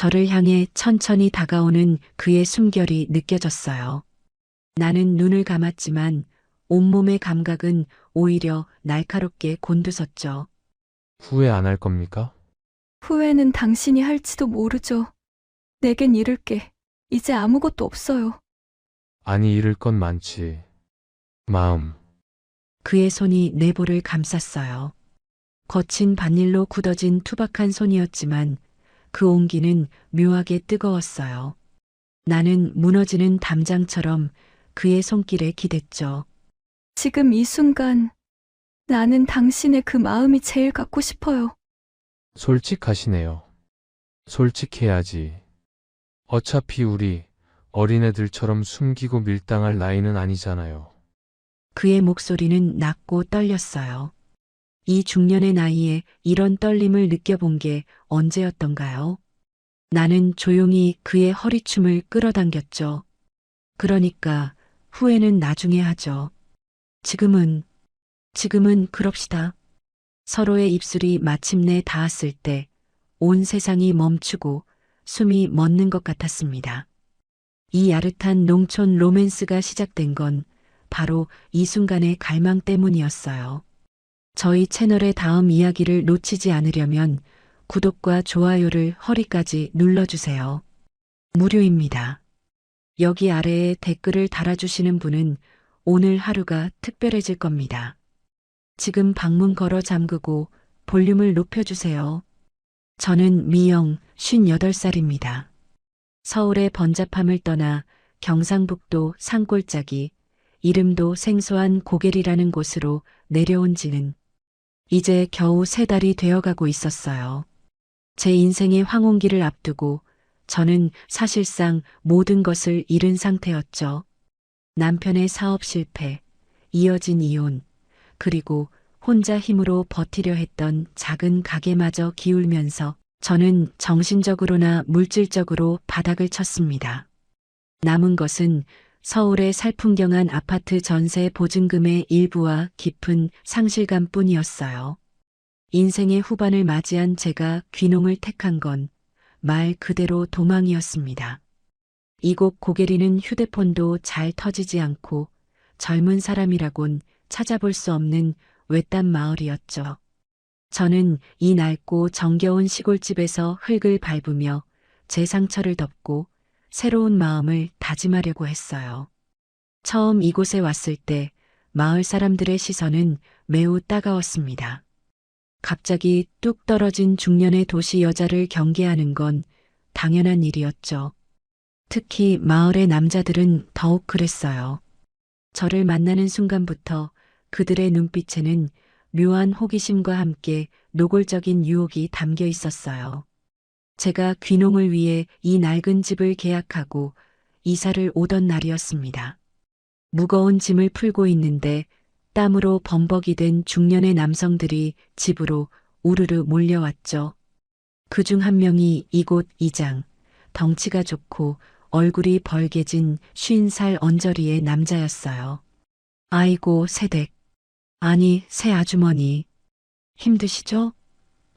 저를 향해 천천히 다가오는 그의 숨결이 느껴졌어요. 나는 눈을 감았지만 온몸의 감각은 오히려 날카롭게 곤두섰죠. 후회 안 할 겁니까? 후회는 당신이 할지도 모르죠. 내겐 잃을 게 이제 아무것도 없어요. 아니, 잃을 건 많지. 마음. 그의 손이 내 볼을 감쌌어요. 거친 바닐로 굳어진 투박한 손이었지만 그 온기는 묘하게 뜨거웠어요. 나는 무너지는 담장처럼 그의 손길에 기댔죠. 지금 이 순간 나는 당신의 그 마음이 제일 갖고 싶어요. 솔직하시네요. 솔직해야지. 어차피 우리 어린애들처럼 숨기고 밀당할 나이는 아니잖아요. 그의 목소리는 낮고 떨렸어요. 이 중년의 나이에 이런 떨림을 느껴본 게 언제였던가요? 나는 조용히 그의 허리춤을 끌어당겼죠. 그러니까 후회는 나중에 하죠. 지금은 그럽시다. 서로의 입술이 마침내 닿았을 때 온 세상이 멈추고 숨이 멎는 것 같았습니다. 이 야릇한 농촌 로맨스가 시작된 건 바로 이 순간의 갈망 때문이었어요. 저희 채널의 다음 이야기를 놓치지 않으려면 구독과 좋아요를 허리까지 눌러주세요. 무료입니다. 여기 아래에 댓글을 달아주시는 분은 오늘 하루가 특별해질 겁니다. 지금 방문 걸어 잠그고 볼륨을 높여주세요. 저는 미영 58살입니다. 서울의 번잡함을 떠나 경상북도 산골짜기, 이름도 생소한 고개리라는 곳으로 내려온 지는 이제 겨우 3달이 되어가고 있었어요. 제 인생의 황혼기를 앞두고 저는 사실상 모든 것을 잃은 상태였죠. 남편의 사업 실패, 이어진 이혼, 그리고 혼자 힘으로 버티려 했던 작은 가게마저 기울면서 저는 정신적으로나 물질적으로 바닥을 쳤습니다. 남은 것은 서울의 살풍경한 아파트 전세 보증금의 일부와 깊은 상실감뿐이었어요. 인생의 후반을 맞이한 제가 귀농을 택한 건 말 그대로 도망이었습니다. 이곳 고개리는 휴대폰도 잘 터지지 않고 젊은 사람이라곤 찾아볼 수 없는 외딴 마을이었죠. 저는 이 낡고 정겨운 시골집에서 흙을 밟으며 제 상처를 덮고 새로운 마음을 다짐하려고 했어요. 처음 이곳에 왔을 때 마을 사람들의 시선은 매우 따가웠습니다. 갑자기 뚝 떨어진 중년의 도시 여자를 경계하는 건 당연한 일이었죠. 특히 마을의 남자들은 더욱 그랬어요. 저를 만나는 순간부터 그들의 눈빛에는 묘한 호기심과 함께 노골적인 유혹이 담겨 있었어요. 제가 귀농을 위해 이 낡은 집을 계약하고 이사를 오던 날이었습니다. 무거운 짐을 풀고 있는데 땀으로 범벅이 된 중년의 남성들이 집으로 우르르 몰려왔죠. 그중 한 명이 이곳 이장, 덩치가 좋고 얼굴이 벌개진 50살 언저리의 남자였어요. 아이고 새댁, 아니 새 아주머니, 힘드시죠?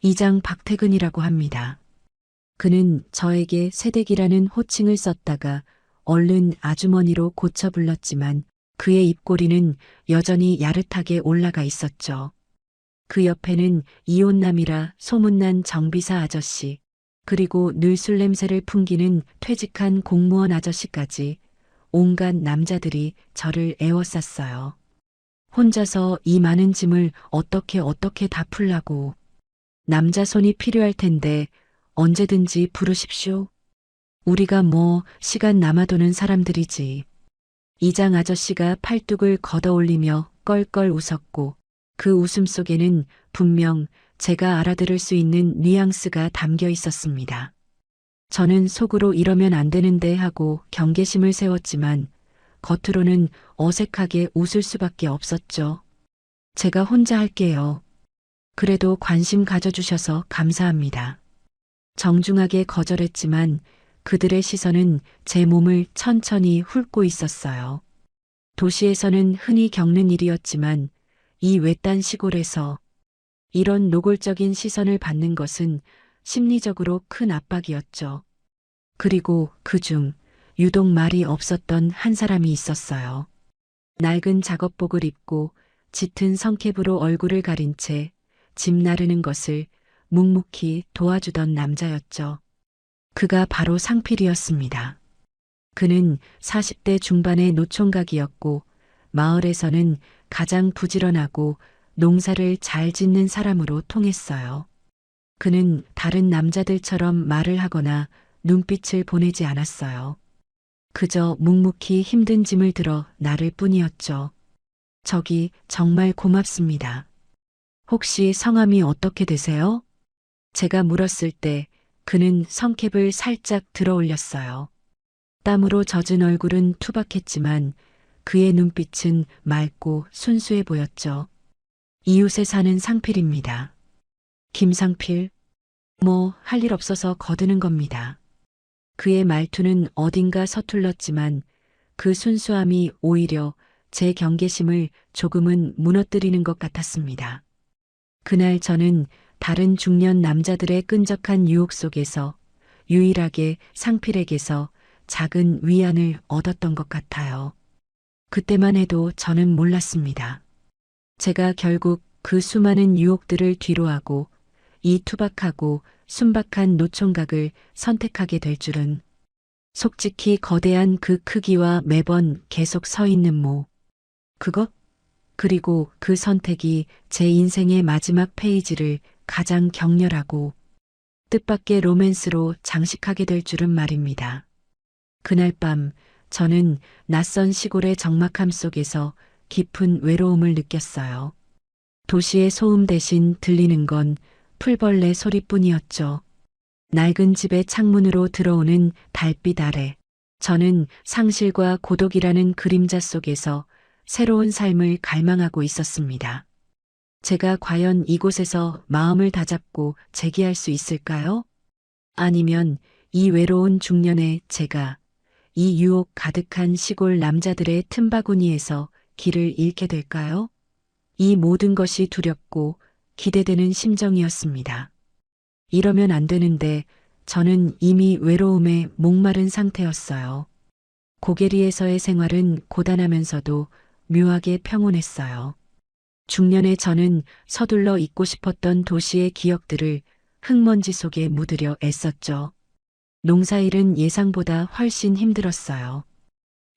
이장 박태근이라고 합니다. 그는 저에게 새댁이라는 호칭을 썼다가 얼른 아주머니로 고쳐 불렀지만 그의 입꼬리는 여전히 야릇하게 올라가 있었죠. 그 옆에는 이혼남이라 소문난 정비사 아저씨, 그리고 늘 술 냄새를 풍기는 퇴직한 공무원 아저씨까지 온갖 남자들이 저를 에워쌌어요. 혼자서 이 많은 짐을 어떻게 다 풀라고. 남자 손이 필요할 텐데 언제든지 부르십시오. 우리가 뭐 시간 남아도는 사람들이지. 이장 아저씨가 팔뚝을 걷어올리며 껄껄 웃었고 그 웃음 속에는 분명 제가 알아들을 수 있는 뉘앙스가 담겨 있었습니다. 저는 속으로 이러면 안 되는데 하고 경계심을 세웠지만 겉으로는 어색하게 웃을 수밖에 없었죠. 제가 혼자 할게요. 그래도 관심 가져주셔서 감사합니다. 정중하게 거절했지만 그들의 시선은 제 몸을 천천히 훑고 있었어요. 도시에서는 흔히 겪는 일이었지만 이 외딴 시골에서 이런 노골적인 시선을 받는 것은 심리적으로 큰 압박이었죠. 그리고 그중 유독 말이 없었던 한 사람이 있었어요. 낡은 작업복을 입고 짙은 성캡으로 얼굴을 가린 채 집 나르는 것을 묵묵히 도와주던 남자였죠. 그가 바로 상필이었습니다. 그는 40대 중반의 노총각이었고 마을에서는 가장 부지런하고 농사를 잘 짓는 사람으로 통했어요. 그는 다른 남자들처럼 말을 하거나 눈빛을 보내지 않았어요. 그저 묵묵히 힘든 짐을 들어 나를 뿐이었죠. 저기 정말 고맙습니다. 혹시 성함이 어떻게 되세요? 제가 물었을 때 그는 성캡을 살짝 들어 올렸어요. 땀으로 젖은 얼굴은 투박했지만 그의 눈빛은 맑고 순수해 보였죠. 이웃에 사는 상필입니다. 김상필? 뭐 할 일 없어서 거드는 겁니다. 그의 말투는 어딘가 서툴렀지만 그 순수함이 오히려 제 경계심을 조금은 무너뜨리는 것 같았습니다. 그날 저는 다른 중년 남자들의 끈적한 유혹 속에서 유일하게 상필에게서 작은 위안을 얻었던 것 같아요. 그때만 해도 저는 몰랐습니다. 제가 결국 그 수많은 유혹들을 뒤로하고 이 투박하고 순박한 노총각을 선택하게 될 줄은. 속직히 거대한 그 크기와 매번 계속 서 있는 그것? 그리고 그 선택이 제 인생의 마지막 페이지를 가장 격렬하고 뜻밖의 로맨스로 장식하게 될 줄은 말입니다. 그날 밤 저는 낯선 시골의 적막함 속에서 깊은 외로움을 느꼈어요. 도시의 소음 대신 들리는 건 풀벌레 소리뿐이었죠. 낡은 집의 창문으로 들어오는 달빛 아래 저는 상실과 고독이라는 그림자 속에서 새로운 삶을 갈망하고 있었습니다. 제가 과연 이곳에서 마음을 다잡고 재기할 수 있을까요? 아니면 이 외로운 중년의 제가 이 유혹 가득한 시골 남자들의 틈바구니에서 길을 잃게 될까요? 이 모든 것이 두렵고 기대되는 심정이었습니다. 이러면 안 되는데 저는 이미 외로움에 목마른 상태였어요. 고게리에서의 생활은 고단하면서도 묘하게 평온했어요. 중년의 저는 서둘러 잊고 싶었던 도시의 기억들을 흙먼지 속에 묻으려 애썼죠. 농사일은 예상보다 훨씬 힘들었어요.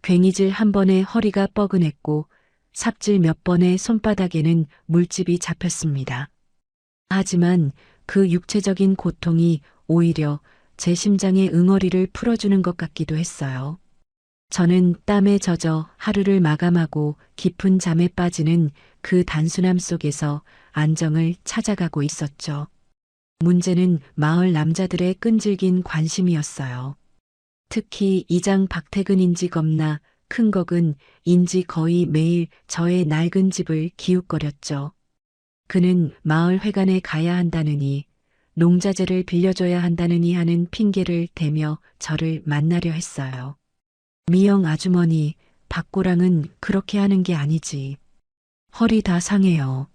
괭이질 한 번에 허리가 뻐근했고 삽질 몇 번에 손바닥에는 물집이 잡혔습니다. 하지만 그 육체적인 고통이 오히려 제 심장의 응어리를 풀어주는 것 같기도 했어요. 저는 땀에 젖어 하루를 마감하고 깊은 잠에 빠지는 그 단순함 속에서 안정을 찾아가고 있었죠. 문제는 마을 남자들의 끈질긴 관심이었어요. 특히 이장 박태근인지 겁나 큰 거근 인지 거의 매일 저의 낡은 집을 기웃거렸죠. 그는 마을 회관에 가야 한다느니 농자재를 빌려줘야 한다느니 하는 핑계를 대며 저를 만나려 했어요. 미영 아주머니, 박고랑은 그렇게 하는 게 아니지. 허리 다 상해요.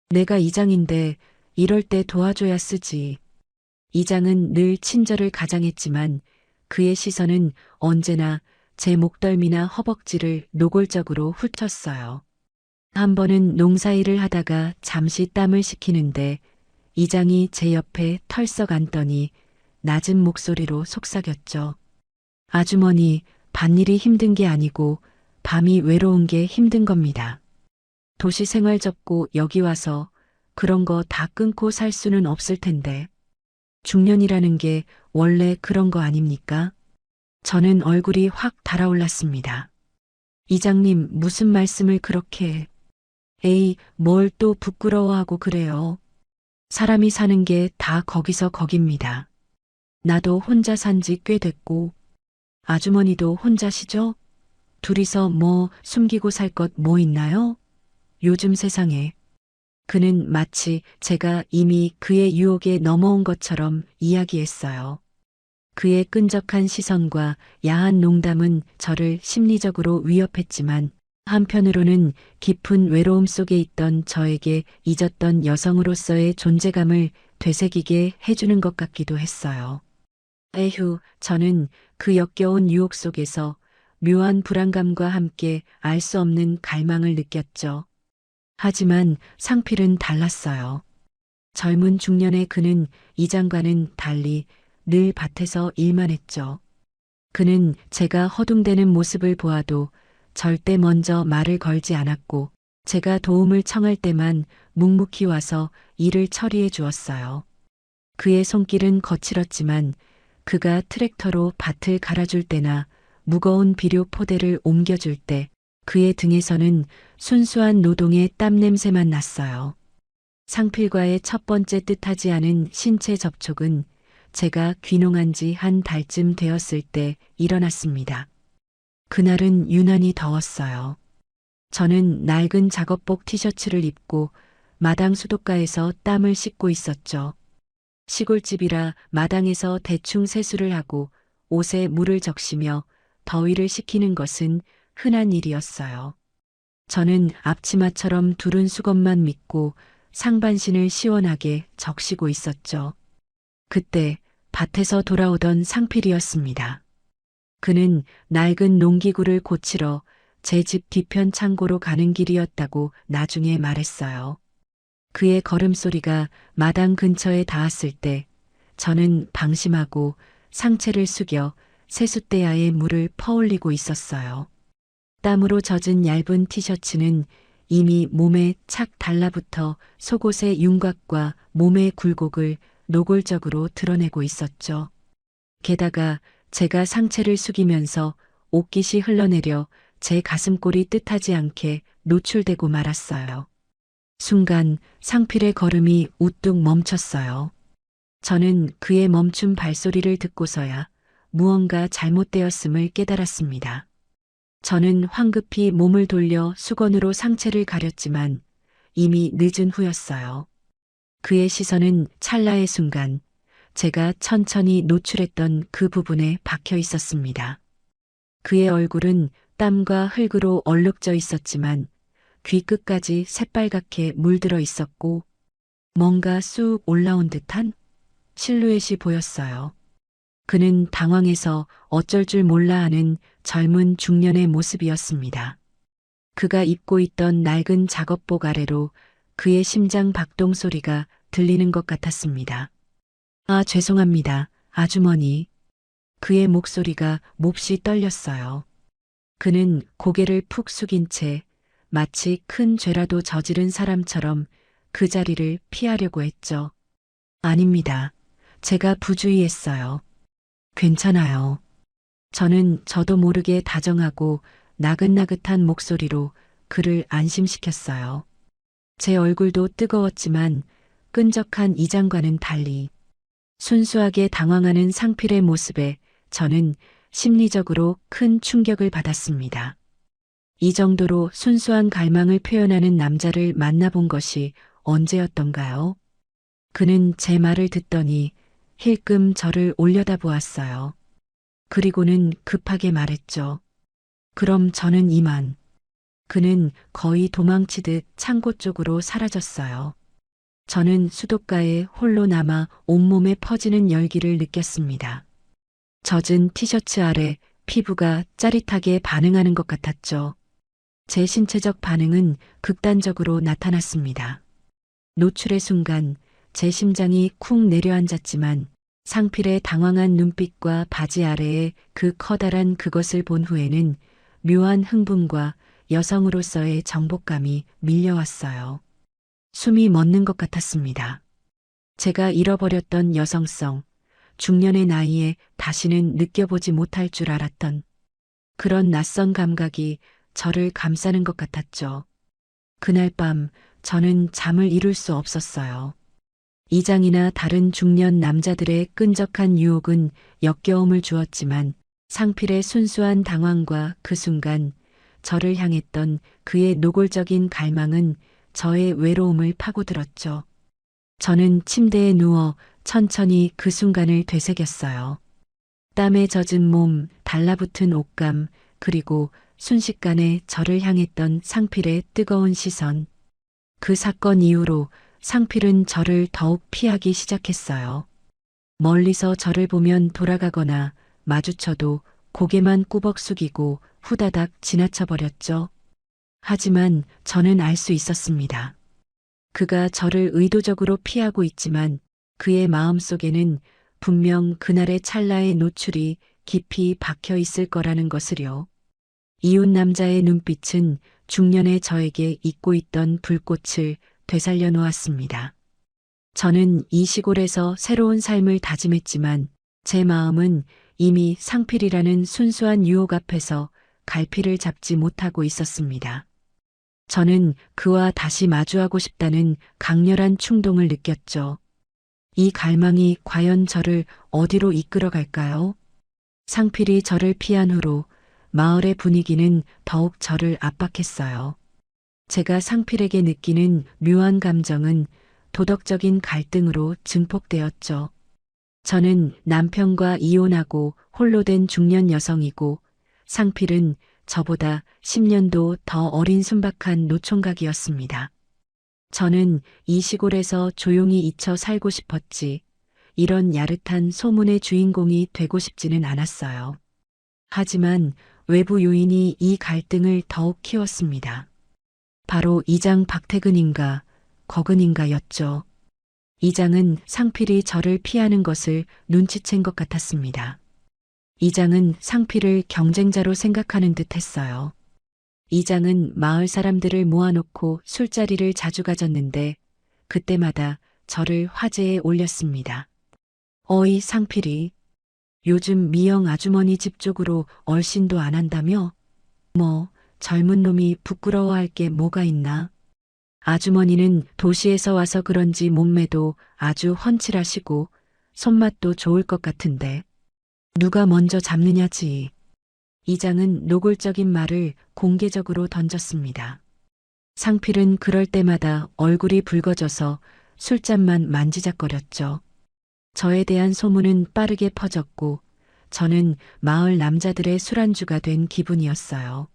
내가 이장인데 이럴 때 도와줘야 쓰지. 이장은 늘 친절을 가장했지만 그의 시선은 언제나 제 목덜미나 허벅지를 노골적으로 훑었어요. 한 번은 농사일을 하다가 잠시 땀을 식히는데 이장이 제 옆에 털썩 앉더니 낮은 목소리로 속삭였죠. 아주머니, 밭일이 힘든 게 아니고 밤이 외로운 게 힘든 겁니다. 도시 생활 접고 여기 와서 그런 거 다 끊고 살 수는 없을 텐데. 중년이라는 게 원래 그런 거 아닙니까? 저는 얼굴이 확 달아올랐습니다. 이장님, 무슨 말씀을 그렇게 해. 에이, 뭘 또 부끄러워하고 그래요. 사람이 사는 게 다 거기서 거깁니다. 나도 혼자 산 지 꽤 됐고, 아주머니도 혼자시죠? 둘이서 뭐 숨기고 살 것 뭐 있나요? 요즘 세상에. 그는 마치 제가 이미 그의 유혹에 넘어온 것처럼 이야기했어요. 그의 끈적한 시선과 야한 농담은 저를 심리적으로 위협했지만 한편으로는 깊은 외로움 속에 있던 저에게 잊었던 여성으로서의 존재감을 되새기게 해주는 것 같기도 했어요. 에휴, 저는 그 역겨운 유혹 속에서 묘한 불안감과 함께 알 수 없는 갈망을 느꼈죠. 하지만 상필은 달랐어요. 젊은 중년의 그는 이장과는 달리 늘 밭에서 일만 했죠. 그는 제가 허둥대는 모습을 보아도 절대 먼저 말을 걸지 않았고 제가 도움을 청할 때만 묵묵히 와서 일을 처리해 주었어요. 그의 손길은 거칠었지만 그가 트랙터로 밭을 갈아줄 때나 무거운 비료 포대를 옮겨줄 때 그의 등에서는 순수한 노동의 땀 냄새만 났어요. 상필과의 첫 번째 뜻하지 않은 신체 접촉은 제가 귀농한 지 한 달쯤 되었을 때 일어났습니다. 그날은 유난히 더웠어요. 저는 낡은 작업복 티셔츠를 입고 마당 수도가에서 땀을 씻고 있었죠. 시골집이라 마당에서 대충 세수를 하고 옷에 물을 적시며 더위를 식히는 것은 흔한 일이었어요. 저는 앞치마처럼 두른 수건만 믿고 상반신을 시원하게 적시고 있었죠. 그때 밭에서 돌아오던 상필이었습니다. 그는 낡은 농기구를 고치러 제 집 뒤편 창고로 가는 길이었다고 나중에 말했어요. 그의 걸음소리가 마당 근처에 닿았을 때 저는 방심하고 상체를 숙여 세숫대야에 물을 퍼올리고 있었어요. 땀으로 젖은 얇은 티셔츠는 이미 몸에 착 달라붙어 속옷의 윤곽과 몸의 굴곡을 노골적으로 드러내고 있었죠. 게다가 제가 상체를 숙이면서 옷깃이 흘러내려 제 가슴골이 뜻하지 않게 노출되고 말았어요. 순간 상필의 걸음이 우뚝 멈췄어요. 저는 그의 멈춘 발소리를 듣고서야 무언가 잘못되었음을 깨달았습니다. 저는 황급히 몸을 돌려 수건으로 상체를 가렸지만 이미 늦은 후였어요. 그의 시선은 찰나의 순간 제가 천천히 노출했던 그 부분에 박혀 있었습니다. 그의 얼굴은 땀과 흙으로 얼룩져 있었지만 귀 끝까지 새빨갛게 물들어 있었고 뭔가 쑥 올라온 듯한 실루엣이 보였어요. 그는 당황해서 어쩔 줄 몰라 하는 젊은 중년의 모습이었습니다. 그가 입고 있던 낡은 작업복 아래로 그의 심장 박동 소리가 들리는 것 같았습니다. 아, 죄송합니다, 아주머니. 그의 목소리가 몹시 떨렸어요. 그는 고개를 푹 숙인 채 마치 큰 죄라도 저지른 사람처럼 그 자리를 피하려고 했죠. 아닙니다. 제가 부주의했어요. 괜찮아요. 저는 저도 모르게 다정하고 나긋나긋한 목소리로 그를 안심시켰어요. 제 얼굴도 뜨거웠지만 끈적한 이장과는 달리 순수하게 당황하는 상필의 모습에 저는 심리적으로 큰 충격을 받았습니다. 이 정도로 순수한 갈망을 표현하는 남자를 만나본 것이 언제였던가요? 그는 제 말을 듣더니 힐끔 저를 올려다보았어요. 그리고는 급하게 말했죠. 그럼 저는 이만. 그는 거의 도망치듯 창고 쪽으로 사라졌어요. 저는 수도가에 홀로 남아 온몸에 퍼지는 열기를 느꼈습니다. 젖은 티셔츠 아래 피부가 짜릿하게 반응하는 것 같았죠. 제 신체적 반응은 극단적으로 나타났습니다. 노출의 순간 제 심장이 쿵 내려앉았지만 상필의 당황한 눈빛과 바지 아래의 그 커다란 그것을 본 후에는 묘한 흥분과 여성으로서의 정복감이 밀려왔어요. 숨이 멎는 것 같았습니다. 제가 잃어버렸던 여성성, 중년의 나이에 다시는 느껴보지 못할 줄 알았던 그런 낯선 감각이 저를 감싸는 것 같았죠. 그날 밤 저는 잠을 이룰 수 없었어요. 이장이나 다른 중년 남자들의 끈적한 유혹은 역겨움을 주었지만 상필의 순수한 당황과 그 순간 저를 향했던 그의 노골적인 갈망은 저의 외로움을 파고들었죠. 저는 침대에 누워 천천히 그 순간을 되새겼어요. 땀에 젖은 몸, 달라붙은 옷감, 그리고 순식간에 저를 향했던 상필의 뜨거운 시선. 그 사건 이후로 상필은 저를 더욱 피하기 시작했어요. 멀리서 저를 보면 돌아가거나 마주쳐도 고개만 꾸벅 숙이고 후다닥 지나쳐 버렸죠. 하지만 저는 알 수 있었습니다. 그가 저를 의도적으로 피하고 있지만 그의 마음속에는 분명 그날의 찰나의 노출이 깊이 박혀 있을 거라는 것을요. 이웃 남자의 눈빛은 중년의 저에게 잊고 있던 불꽃을 되살려 놓았습니다. 저는 이 시골에서 새로운 삶을 다짐했지만 제 마음은 이미 상필이라는 순수한 유혹 앞에서 갈피를 잡지 못하고 있었습니다. 저는 그와 다시 마주하고 싶다는 강렬한 충동을 느꼈죠. 이 갈망이 과연 저를 어디로 이끌어 갈까요? 상필이 저를 피한 후로 마을의 분위기는 더욱 저를 압박했어요. 제가 상필에게 느끼는 묘한 감정은 도덕적인 갈등으로 증폭되었죠. 저는 남편과 이혼하고 홀로 된 중년 여성이고 상필은 저보다 10년도 더 어린 순박한 노총각이었습니다. 저는 이 시골에서 조용히 잊혀 살고 싶었지, 이런 야릇한 소문의 주인공이 되고 싶지는 않았어요. 하지만 외부 요인이 이 갈등을 더욱 키웠습니다. 바로 이장 박태근인가 거근인가였죠. 이장은 상필이 저를 피하는 것을 눈치챈 것 같았습니다. 이장은 상필을 경쟁자로 생각하는 듯 했어요. 이장은 마을 사람들을 모아놓고 술자리를 자주 가졌는데 그때마다 저를 화제에 올렸습니다. 어이 상필이, 요즘 미영 아주머니 집 쪽으로 얼씬도 안 한다며? 뭐 젊은 놈이 부끄러워할 게 뭐가 있나? 아주머니는 도시에서 와서 그런지 몸매도 아주 훤칠하시고 손맛도 좋을 것 같은데 누가 먼저 잡느냐지. 이장은 노골적인 말을 공개적으로 던졌습니다. 상필은 그럴 때마다 얼굴이 붉어져서 술잔만 만지작거렸죠. 저에 대한 소문은 빠르게 퍼졌고 저는 마을 남자들의 술안주가 된 기분이었어요.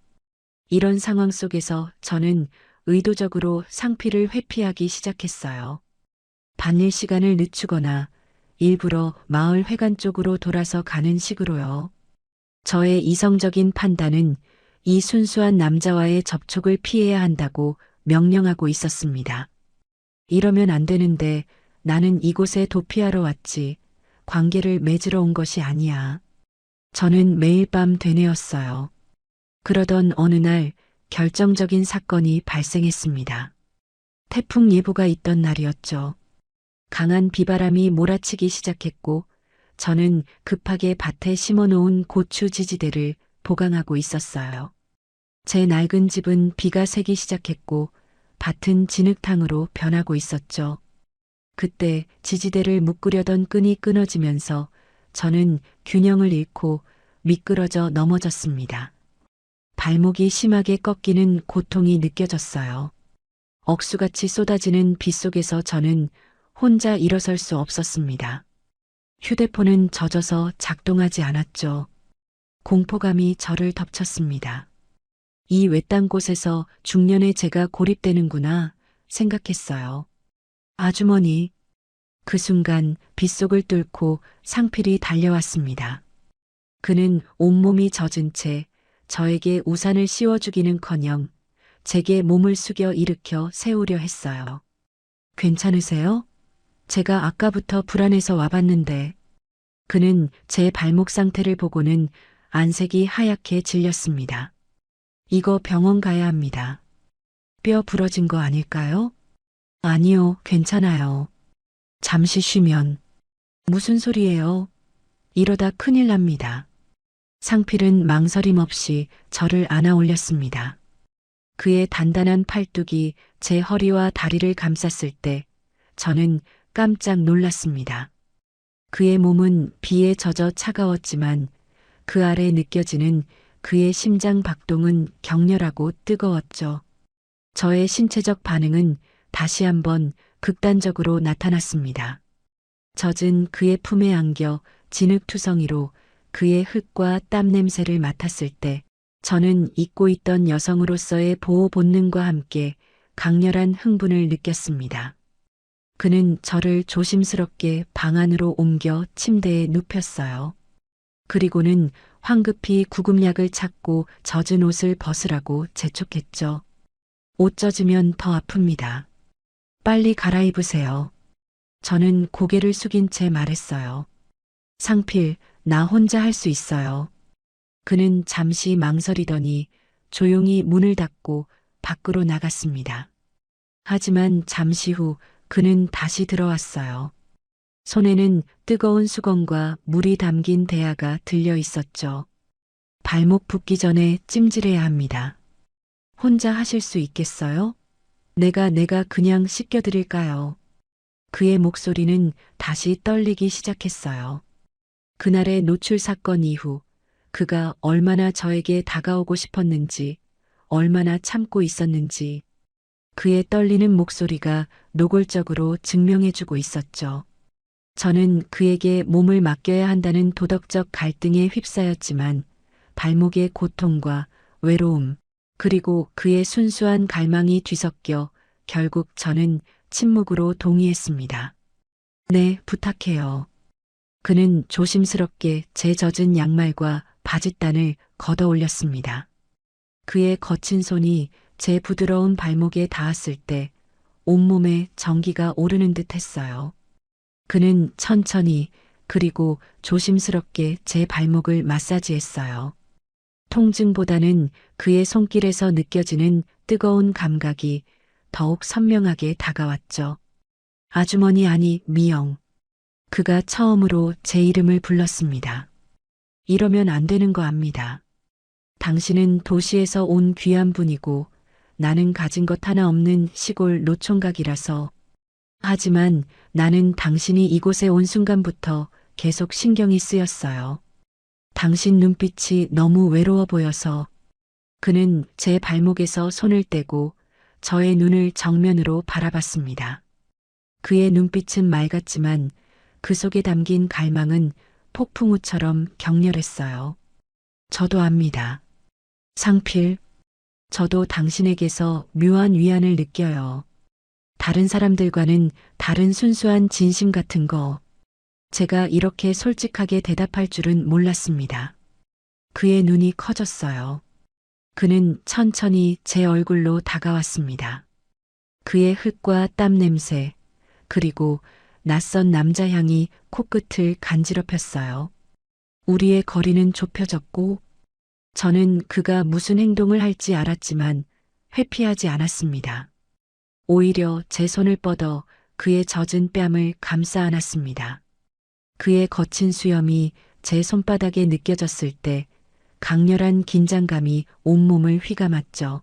이런 상황 속에서 저는 의도적으로 상필을 회피하기 시작했어요. 반일 시간을 늦추거나 일부러 마을 회관 쪽으로 돌아서 가는 식으로요. 저의 이성적인 판단은 이 순수한 남자와의 접촉을 피해야 한다고 명령하고 있었습니다. 이러면 안 되는데 나는 이곳에 도피하러 왔지 관계를 맺으러 온 것이 아니야. 저는 매일 밤 되뇌었어요. 그러던 어느 날 결정적인 사건이 발생했습니다. 태풍 예보가 있던 날이었죠. 강한 비바람이 몰아치기 시작했고 저는 급하게 밭에 심어놓은 고추 지지대를 보강하고 있었어요. 제 낡은 집은 비가 새기 시작했고 밭은 진흙탕으로 변하고 있었죠. 그때 지지대를 묶으려던 끈이 끊어지면서 저는 균형을 잃고 미끄러져 넘어졌습니다. 발목이 심하게 꺾이는 고통이 느껴졌어요. 억수같이 쏟아지는 빗속에서 저는 혼자 일어설 수 없었습니다. 휴대폰은 젖어서 작동하지 않았죠. 공포감이 저를 덮쳤습니다. 이 외딴 곳에서 중년의 제가 고립되는구나 생각했어요. 아주머니. 그 순간 빗속을 뚫고 상필이 달려왔습니다. 그는 온몸이 젖은 채 저에게 우산을 씌워주기는커녕 제게 몸을 숙여 일으켜 세우려 했어요. 괜찮으세요? 제가 아까부터 불안해서 와봤는데. 그는 제 발목 상태를 보고는 안색이 하얗게 질렸습니다. 이거 병원 가야 합니다. 뼈 부러진 거 아닐까요? 아니요, 괜찮아요. 잠시 쉬면. 무슨 소리예요? 이러다 큰일 납니다. 상필은 망설임 없이 저를 안아 올렸습니다. 그의 단단한 팔뚝이 제 허리와 다리를 감쌌을 때 저는 깜짝 놀랐습니다. 그의 몸은 비에 젖어 차가웠지만 그 아래 느껴지는 그의 심장 박동은 격렬하고 뜨거웠죠. 저의 신체적 반응은 다시 한번 극단적으로 나타났습니다. 젖은 그의 품에 안겨 진흙투성이로 그의 흙과 땀 냄새를 맡았을 때 저는 잊고 있던 여성으로서의 보호 본능과 함께 강렬한 흥분을 느꼈습니다. 그는 저를 조심스럽게 방 안으로 옮겨 침대에 눕혔어요. 그리고는 황급히 구급약을 찾고 젖은 옷을 벗으라고 재촉했죠. 옷 젖으면 더 아픕니다. 빨리 갈아입으세요. 저는 고개를 숙인 채 말했어요. 상필, 나 혼자 할 수 있어요. 그는 잠시 망설이더니 조용히 문을 닫고 밖으로 나갔습니다. 하지만 잠시 후 그는 다시 들어왔어요. 손에는 뜨거운 수건과 물이 담긴 대야가 들려 있었죠. 발목 붓기 전에 찜질해야 합니다. 혼자 하실 수 있겠어요? 내가 그냥 씻겨드릴까요? 그의 목소리는 다시 떨리기 시작했어요. 그날의 노출 사건 이후 그가 얼마나 저에게 다가오고 싶었는지, 얼마나 참고 있었는지, 그의 떨리는 목소리가 노골적으로 증명해주고 있었죠. 저는 그에게 몸을 맡겨야 한다는 도덕적 갈등에 휩싸였지만 발목의 고통과 외로움, 그리고 그의 순수한 갈망이 뒤섞여 결국 저는 침묵으로 동의했습니다. 네, 부탁해요. 그는 조심스럽게 제 젖은 양말과 바짓단을 걷어 올렸습니다. 그의 거친 손이 제 부드러운 발목에 닿았을 때 온몸에 전기가 오르는 듯 했어요. 그는 천천히 그리고 조심스럽게 제 발목을 마사지했어요. 통증보다는 그의 손길에서 느껴지는 뜨거운 감각이 더욱 선명하게 다가왔죠. 아주머니 아니 미영. 그가 처음으로 제 이름을 불렀습니다. 이러면 안 되는 거 압니다. 당신은 도시에서 온 귀한 분이고 나는 가진 것 하나 없는 시골 노총각이라서. 하지만 나는 당신이 이곳에 온 순간부터 계속 신경이 쓰였어요. 당신 눈빛이 너무 외로워 보여서. 그는 제 발목에서 손을 떼고 저의 눈을 정면으로 바라봤습니다. 그의 눈빛은 맑았지만 그 속에 담긴 갈망은 폭풍우처럼 격렬했어요. 저도 압니다. 상필, 저도 당신에게서 묘한 위안을 느껴요. 다른 사람들과는 다른 순수한 진심 같은 거. 제가 이렇게 솔직하게 대답할 줄은 몰랐습니다. 그의 눈이 커졌어요. 그는 천천히 제 얼굴로 다가왔습니다. 그의 흙과 땀 냄새, 그리고 낯선 남자 향이 코끝을 간지럽혔어요. 우리의 거리는 좁혀졌고, 저는 그가 무슨 행동을 할지 알았지만 회피하지 않았습니다. 오히려 제 손을 뻗어 그의 젖은 뺨을 감싸 안았습니다. 그의 거친 수염이 제 손바닥에 느껴졌을 때 강렬한 긴장감이 온몸을 휘감았죠.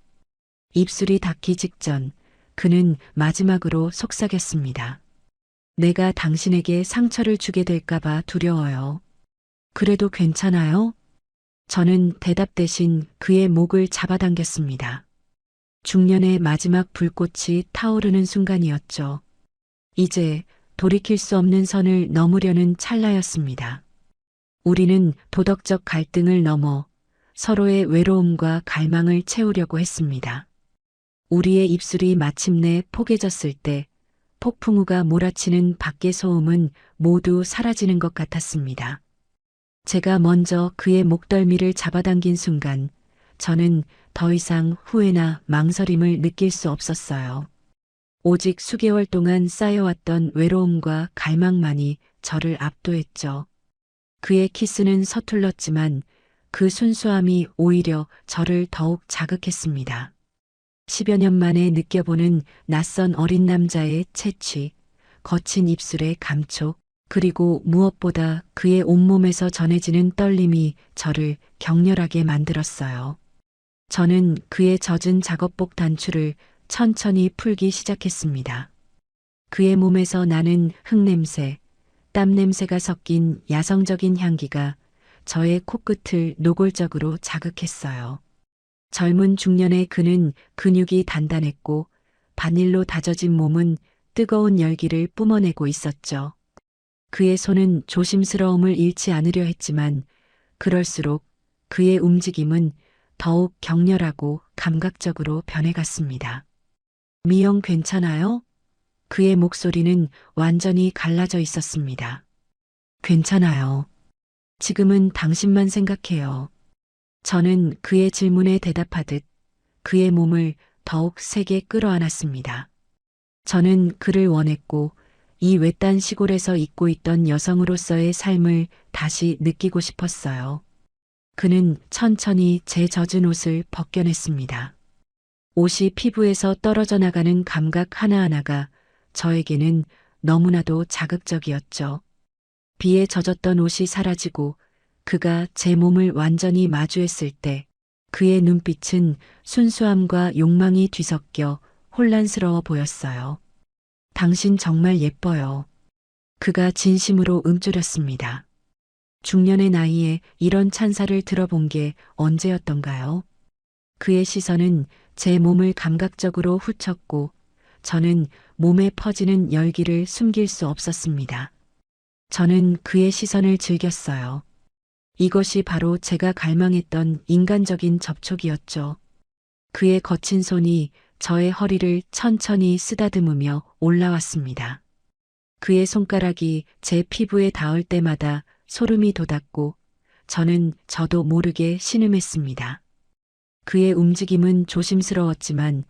입술이 닿기 직전 그는 마지막으로 속삭였습니다. 내가 당신에게 상처를 주게 될까봐 두려워요. 그래도 괜찮아요? 저는 대답 대신 그의 목을 잡아당겼습니다. 중년의 마지막 불꽃이 타오르는 순간이었죠. 이제 돌이킬 수 없는 선을 넘으려는 찰나였습니다. 우리는 도덕적 갈등을 넘어 서로의 외로움과 갈망을 채우려고 했습니다. 우리의 입술이 마침내 포개졌을 때 폭풍우가 몰아치는 밖의 소음은 모두 사라지는 것 같았습니다. 제가 먼저 그의 목덜미를 잡아당긴 순간 저는 더 이상 후회나 망설임을 느낄 수 없었어요. 오직 수개월 동안 쌓여왔던 외로움과 갈망만이 저를 압도했죠. 그의 키스는 서툴렀지만 그 순수함이 오히려 저를 더욱 자극했습니다. 10여 년 만에 느껴보는 낯선 어린 남자의 채취, 거친 입술의 감촉, 그리고 무엇보다 그의 온몸에서 전해지는 떨림이 저를 격렬하게 만들었어요. 저는 그의 젖은 작업복 단추를 천천히 풀기 시작했습니다. 그의 몸에서 나는 흙냄새, 땀냄새가 섞인 야성적인 향기가 저의 코끝을 노골적으로 자극했어요. 젊은 중년의 그는 근육이 단단했고 바닐로 다져진 몸은 뜨거운 열기를 뿜어내고 있었죠. 그의 손은 조심스러움을 잃지 않으려 했지만 그럴수록 그의 움직임은 더욱 격렬하고 감각적으로 변해갔습니다. 미영 괜찮아요? 그의 목소리는 완전히 갈라져 있었습니다. 괜찮아요. 지금은 당신만 생각해요. 저는 그의 질문에 대답하듯 그의 몸을 더욱 세게 끌어안았습니다. 저는 그를 원했고 이 외딴 시골에서 잊고 있던 여성으로서의 삶을 다시 느끼고 싶었어요. 그는 천천히 제 젖은 옷을 벗겨냈습니다. 옷이 피부에서 떨어져 나가는 감각 하나하나가 저에게는 너무나도 자극적이었죠. 비에 젖었던 옷이 사라지고 그가 제 몸을 완전히 마주했을 때 그의 눈빛은 순수함과 욕망이 뒤섞여 혼란스러워 보였어요. 당신 정말 예뻐요. 그가 진심으로 움츠렸습니다. 중년의 나이에 이런 찬사를 들어본 게 언제였던가요? 그의 시선은 제 몸을 감각적으로 훑었고 저는 몸에 퍼지는 열기를 숨길 수 없었습니다. 저는 그의 시선을 즐겼어요. 이것이 바로 제가 갈망했던 인간적인 접촉이었죠. 그의 거친 손이 저의 허리를 천천히 쓰다듬으며 올라왔습니다. 그의 손가락이 제 피부에 닿을 때마다 소름이 돋았고 저는 저도 모르게 신음했습니다. 그의 움직임은 조심스러웠지만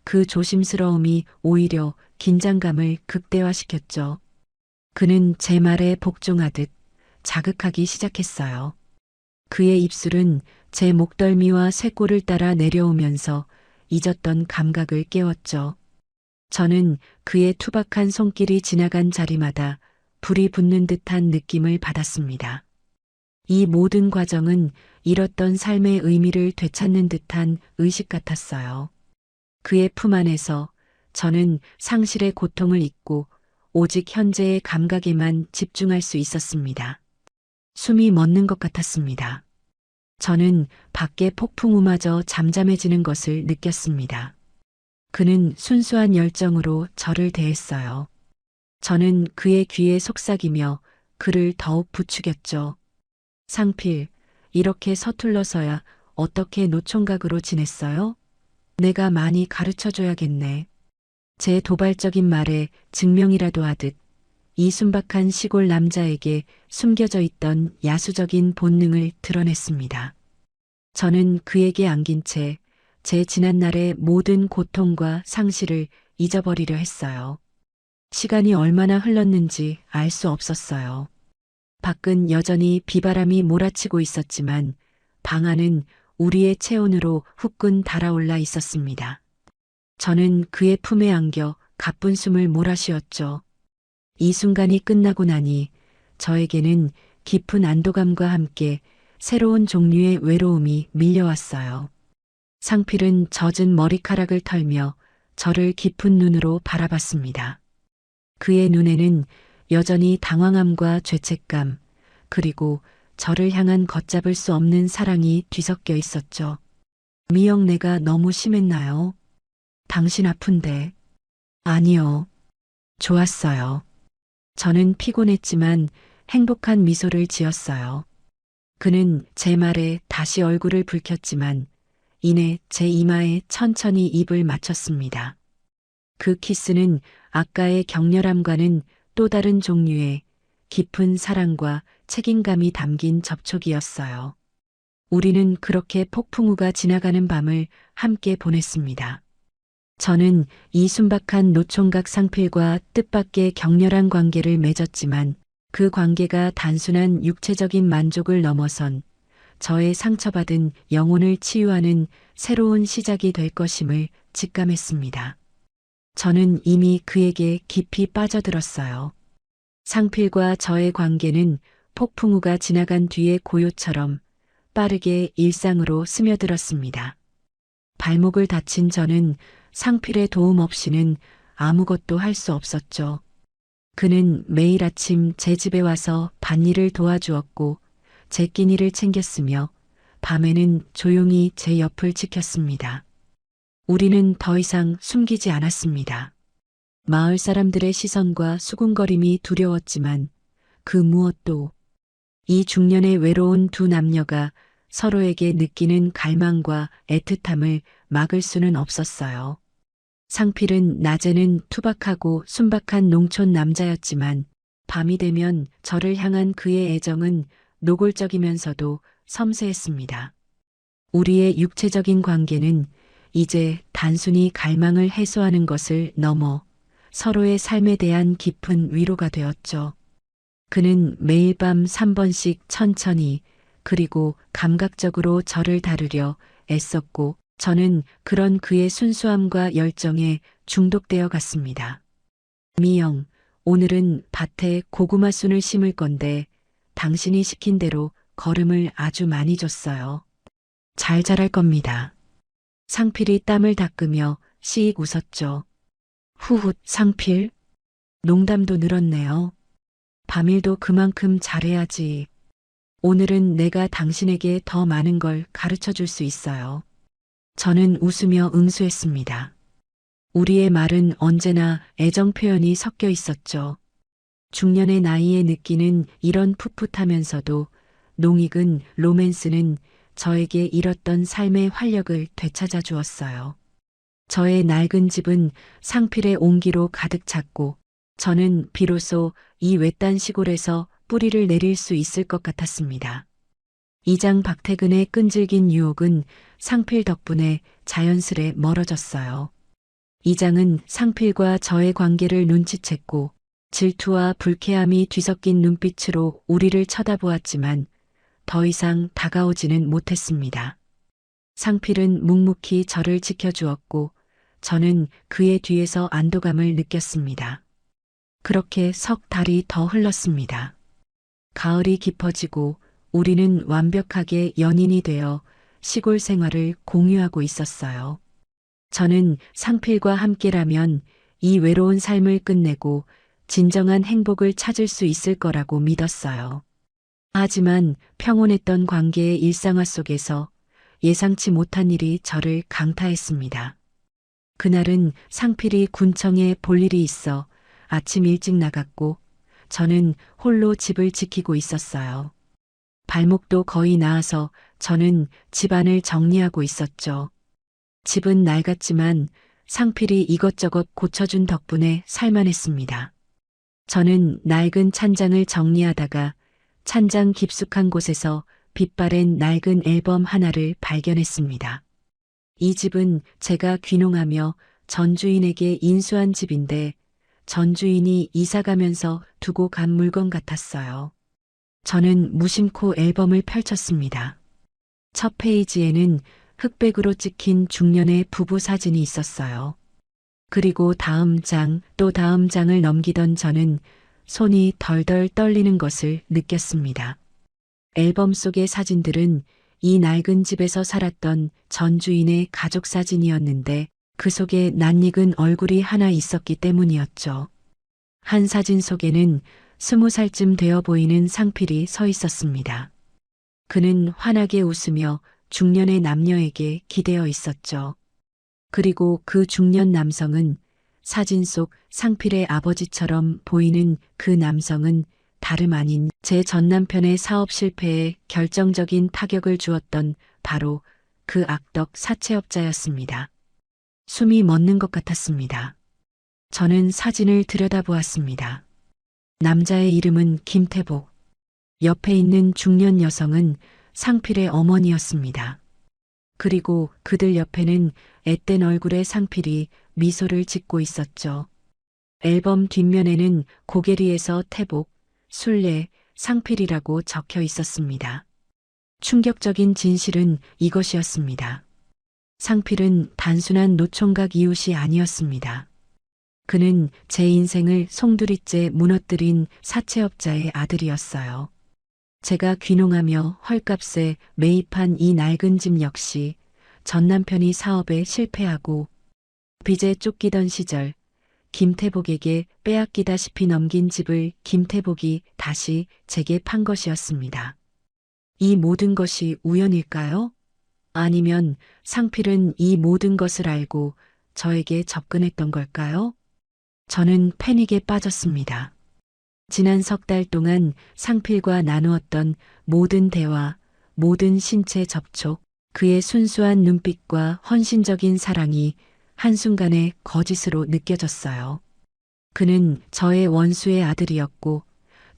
그 조심스러움이 오히려 긴장감을 극대화시켰죠. 그는 제 말에 복종하듯 자극하기 시작했어요. 그의 입술은 제 목덜미와 쇄골을 따라 내려오면서 잊었던 감각을 깨웠죠. 저는 그의 투박한 손길이 지나간 자리마다 불이 붙는 듯한 느낌을 받았습니다. 이 모든 과정은 잃었던 삶의 의미를 되찾는 듯한 의식 같았어요. 그의 품 안에서 저는 상실의 고통을 잊고 오직 현재의 감각에만 집중할 수 있었습니다. 숨이 멎는 것 같았습니다. 저는 밖의 폭풍우마저 잠잠해지는 것을 느꼈습니다. 그는 순수한 열정으로 저를 대했어요. 저는 그의 귀에 속삭이며 그를 더욱 부추겼죠. 상필, 이렇게 서툴러서야 어떻게 노총각으로 지냈어요? 내가 많이 가르쳐줘야겠네. 제 도발적인 말에 증명이라도 하듯 이 순박한 시골 남자에게 숨겨져 있던 야수적인 본능을 드러냈습니다. 저는 그에게 안긴 채 제 지난날의 모든 고통과 상실을 잊어버리려 했어요. 시간이 얼마나 흘렀는지 알 수 없었어요. 밖은 여전히 비바람이 몰아치고 있었지만 방 안은 우리의 체온으로 후끈 달아올라 있었습니다. 저는 그의 품에 안겨 가쁜 숨을 몰아쉬었죠. 이 순간이 끝나고 나니 저에게는 깊은 안도감과 함께 새로운 종류의 외로움이 밀려왔어요. 상필은 젖은 머리카락을 털며 저를 깊은 눈으로 바라봤습니다. 그의 눈에는 여전히 당황함과 죄책감, 그리고 저를 향한 걷잡을 수 없는 사랑이 뒤섞여 있었죠. 미영, 내가 너무 심했나요? 당신 아픈데. 아니요. 좋았어요. 저는 피곤했지만 행복한 미소를 지었어요. 그는 제 말에 다시 얼굴을 붉혔지만 이내 제 이마에 천천히 입을 맞췄습니다. 그 키스는 아까의 격렬함과는 또 다른 종류의 깊은 사랑과 책임감이 담긴 접촉이었어요. 우리는 그렇게 폭풍우가 지나가는 밤을 함께 보냈습니다. 저는 이 순박한 노총각 상필과 뜻밖의 격렬한 관계를 맺었지만 그 관계가 단순한 육체적인 만족을 넘어선 저의 상처받은 영혼을 치유하는 새로운 시작이 될 것임을 직감했습니다. 저는 이미 그에게 깊이 빠져들었어요. 상필과 저의 관계는 폭풍우가 지나간 뒤의 고요처럼 빠르게 일상으로 스며들었습니다. 발목을 다친 저는 상필의 도움 없이는 아무것도 할 수 없었죠. 그는 매일 아침 제 집에 와서 밭일을 도와주었고 제 끼니를 챙겼으며 밤에는 조용히 제 옆을 지켰습니다. 우리는 더 이상 숨기지 않았습니다. 마을 사람들의 시선과 수군거림이 두려웠지만 그 무엇도 이 중년의 외로운 두 남녀가 서로에게 느끼는 갈망과 애틋함을 막을 수는 없었어요. 상필은 낮에는 투박하고 순박한 농촌 남자였지만 밤이 되면 저를 향한 그의 애정은 노골적이면서도 섬세했습니다. 우리의 육체적인 관계는 이제 단순히 갈망을 해소하는 것을 넘어 서로의 삶에 대한 깊은 위로가 되었죠. 그는 매일 밤 3번씩 천천히 그리고 감각적으로 저를 다루려 애썼고 저는 그런 그의 순수함과 열정에 중독되어 갔습니다. 미영, 오늘은 밭에 고구마 순을 심을 건데 당신이 시킨 대로 거름을 아주 많이 줬어요. 잘 자랄 겁니다. 상필이 땀을 닦으며 씩 웃었죠. 후훗 상필. 농담도 늘었네요. 밤일도 그만큼 잘해야지. 오늘은 내가 당신에게 더 많은 걸 가르쳐 줄 수 있어요. 저는 웃으며 응수했습니다. 우리의 말은 언제나 애정 표현이 섞여 있었죠. 중년의 나이에 느끼는 이런 풋풋하면서도 농익은 로맨스는 저에게 잃었던 삶의 활력을 되찾아 주었어요. 저의 낡은 집은 상필의 온기로 가득 찼고 저는 비로소 이 외딴 시골에서 뿌리를 내릴 수 있을 것 같았습니다. 이장 박태근의 끈질긴 유혹은 상필 덕분에 자연스레 멀어졌어요. 이장은 상필과 저의 관계를 눈치챘고 질투와 불쾌함이 뒤섞인 눈빛으로 우리를 쳐다보았지만 더 이상 다가오지는 못했습니다. 상필은 묵묵히 저를 지켜주었고 저는 그의 뒤에서 안도감을 느꼈습니다. 그렇게 석 달이 더 흘렀습니다. 가을이 깊어지고 우리는 완벽하게 연인이 되어 시골 생활을 공유하고 있었어요. 저는 상필과 함께라면 이 외로운 삶을 끝내고 진정한 행복을 찾을 수 있을 거라고 믿었어요. 하지만 평온했던 관계의 일상화 속에서 예상치 못한 일이 저를 강타했습니다. 그날은 상필이 군청에 볼 일이 있어 아침 일찍 나갔고 저는 홀로 집을 지키고 있었어요. 발목도 거의 나아서 저는 집안을 정리하고 있었죠. 집은 낡았지만 상필이 이것저것 고쳐준 덕분에 살만했습니다. 저는 낡은 찬장을 정리하다가 찬장 깊숙한 곳에서 빛바랜 낡은 앨범 하나를 발견했습니다. 이 집은 제가 귀농하며 전 주인에게 인수한 집인데 전 주인이 이사 가면서 두고 간 물건 같았어요. 저는 무심코 앨범을 펼쳤습니다. 첫 페이지에는 흑백으로 찍힌 중년의 부부 사진이 있었어요. 그리고 다음 장, 또 다음 장을 넘기던 저는 손이 덜덜 떨리는 것을 느꼈습니다. 앨범 속의 사진들은 이 낡은 집에서 살았던 전 주인의 가족 사진이었는데 그 속에 낯익은 얼굴이 하나 있었기 때문이었죠. 한 사진 속에는 20살쯤 되어 보이는 상필이 서 있었습니다. 그는 환하게 웃으며 중년의 남녀에게 기대어 있었죠. 그리고 그 중년 남성은 사진 속 상필의 아버지처럼 보이는 그 남성은 다름 아닌 제 전남편의 사업 실패에 결정적인 타격을 주었던 바로 그 악덕 사채업자였습니다. 숨이 멎는 것 같았습니다. 저는 사진을 들여다보았습니다. 남자의 이름은 김태복. 옆에 있는 중년 여성은 상필의 어머니였습니다. 그리고 그들 옆에는 앳된 얼굴의 상필이 미소를 짓고 있었죠. 앨범 뒷면에는 고개리에서 태복, 순례, 상필이라고 적혀 있었습니다. 충격적인 진실은 이것이었습니다. 상필은 단순한 노총각 이웃이 아니었습니다. 그는 제 인생을 송두리째 무너뜨린 사채업자의 아들이었어요. 제가 귀농하며 헐값에 매입한 이 낡은 집 역시 전 남편이 사업에 실패하고 빚에 쫓기던 시절 김태복에게 빼앗기다시피 넘긴 집을 김태복이 다시 제게 판 것이었습니다. 이 모든 것이 우연일까요? 아니면 상필은 이 모든 것을 알고 저에게 접근했던 걸까요? 저는 패닉에 빠졌습니다. 지난 석 달 동안 상필과 나누었던 모든 대화, 모든 신체 접촉, 그의 순수한 눈빛과 헌신적인 사랑이 한순간에 거짓으로 느껴졌어요. 그는 저의 원수의 아들이었고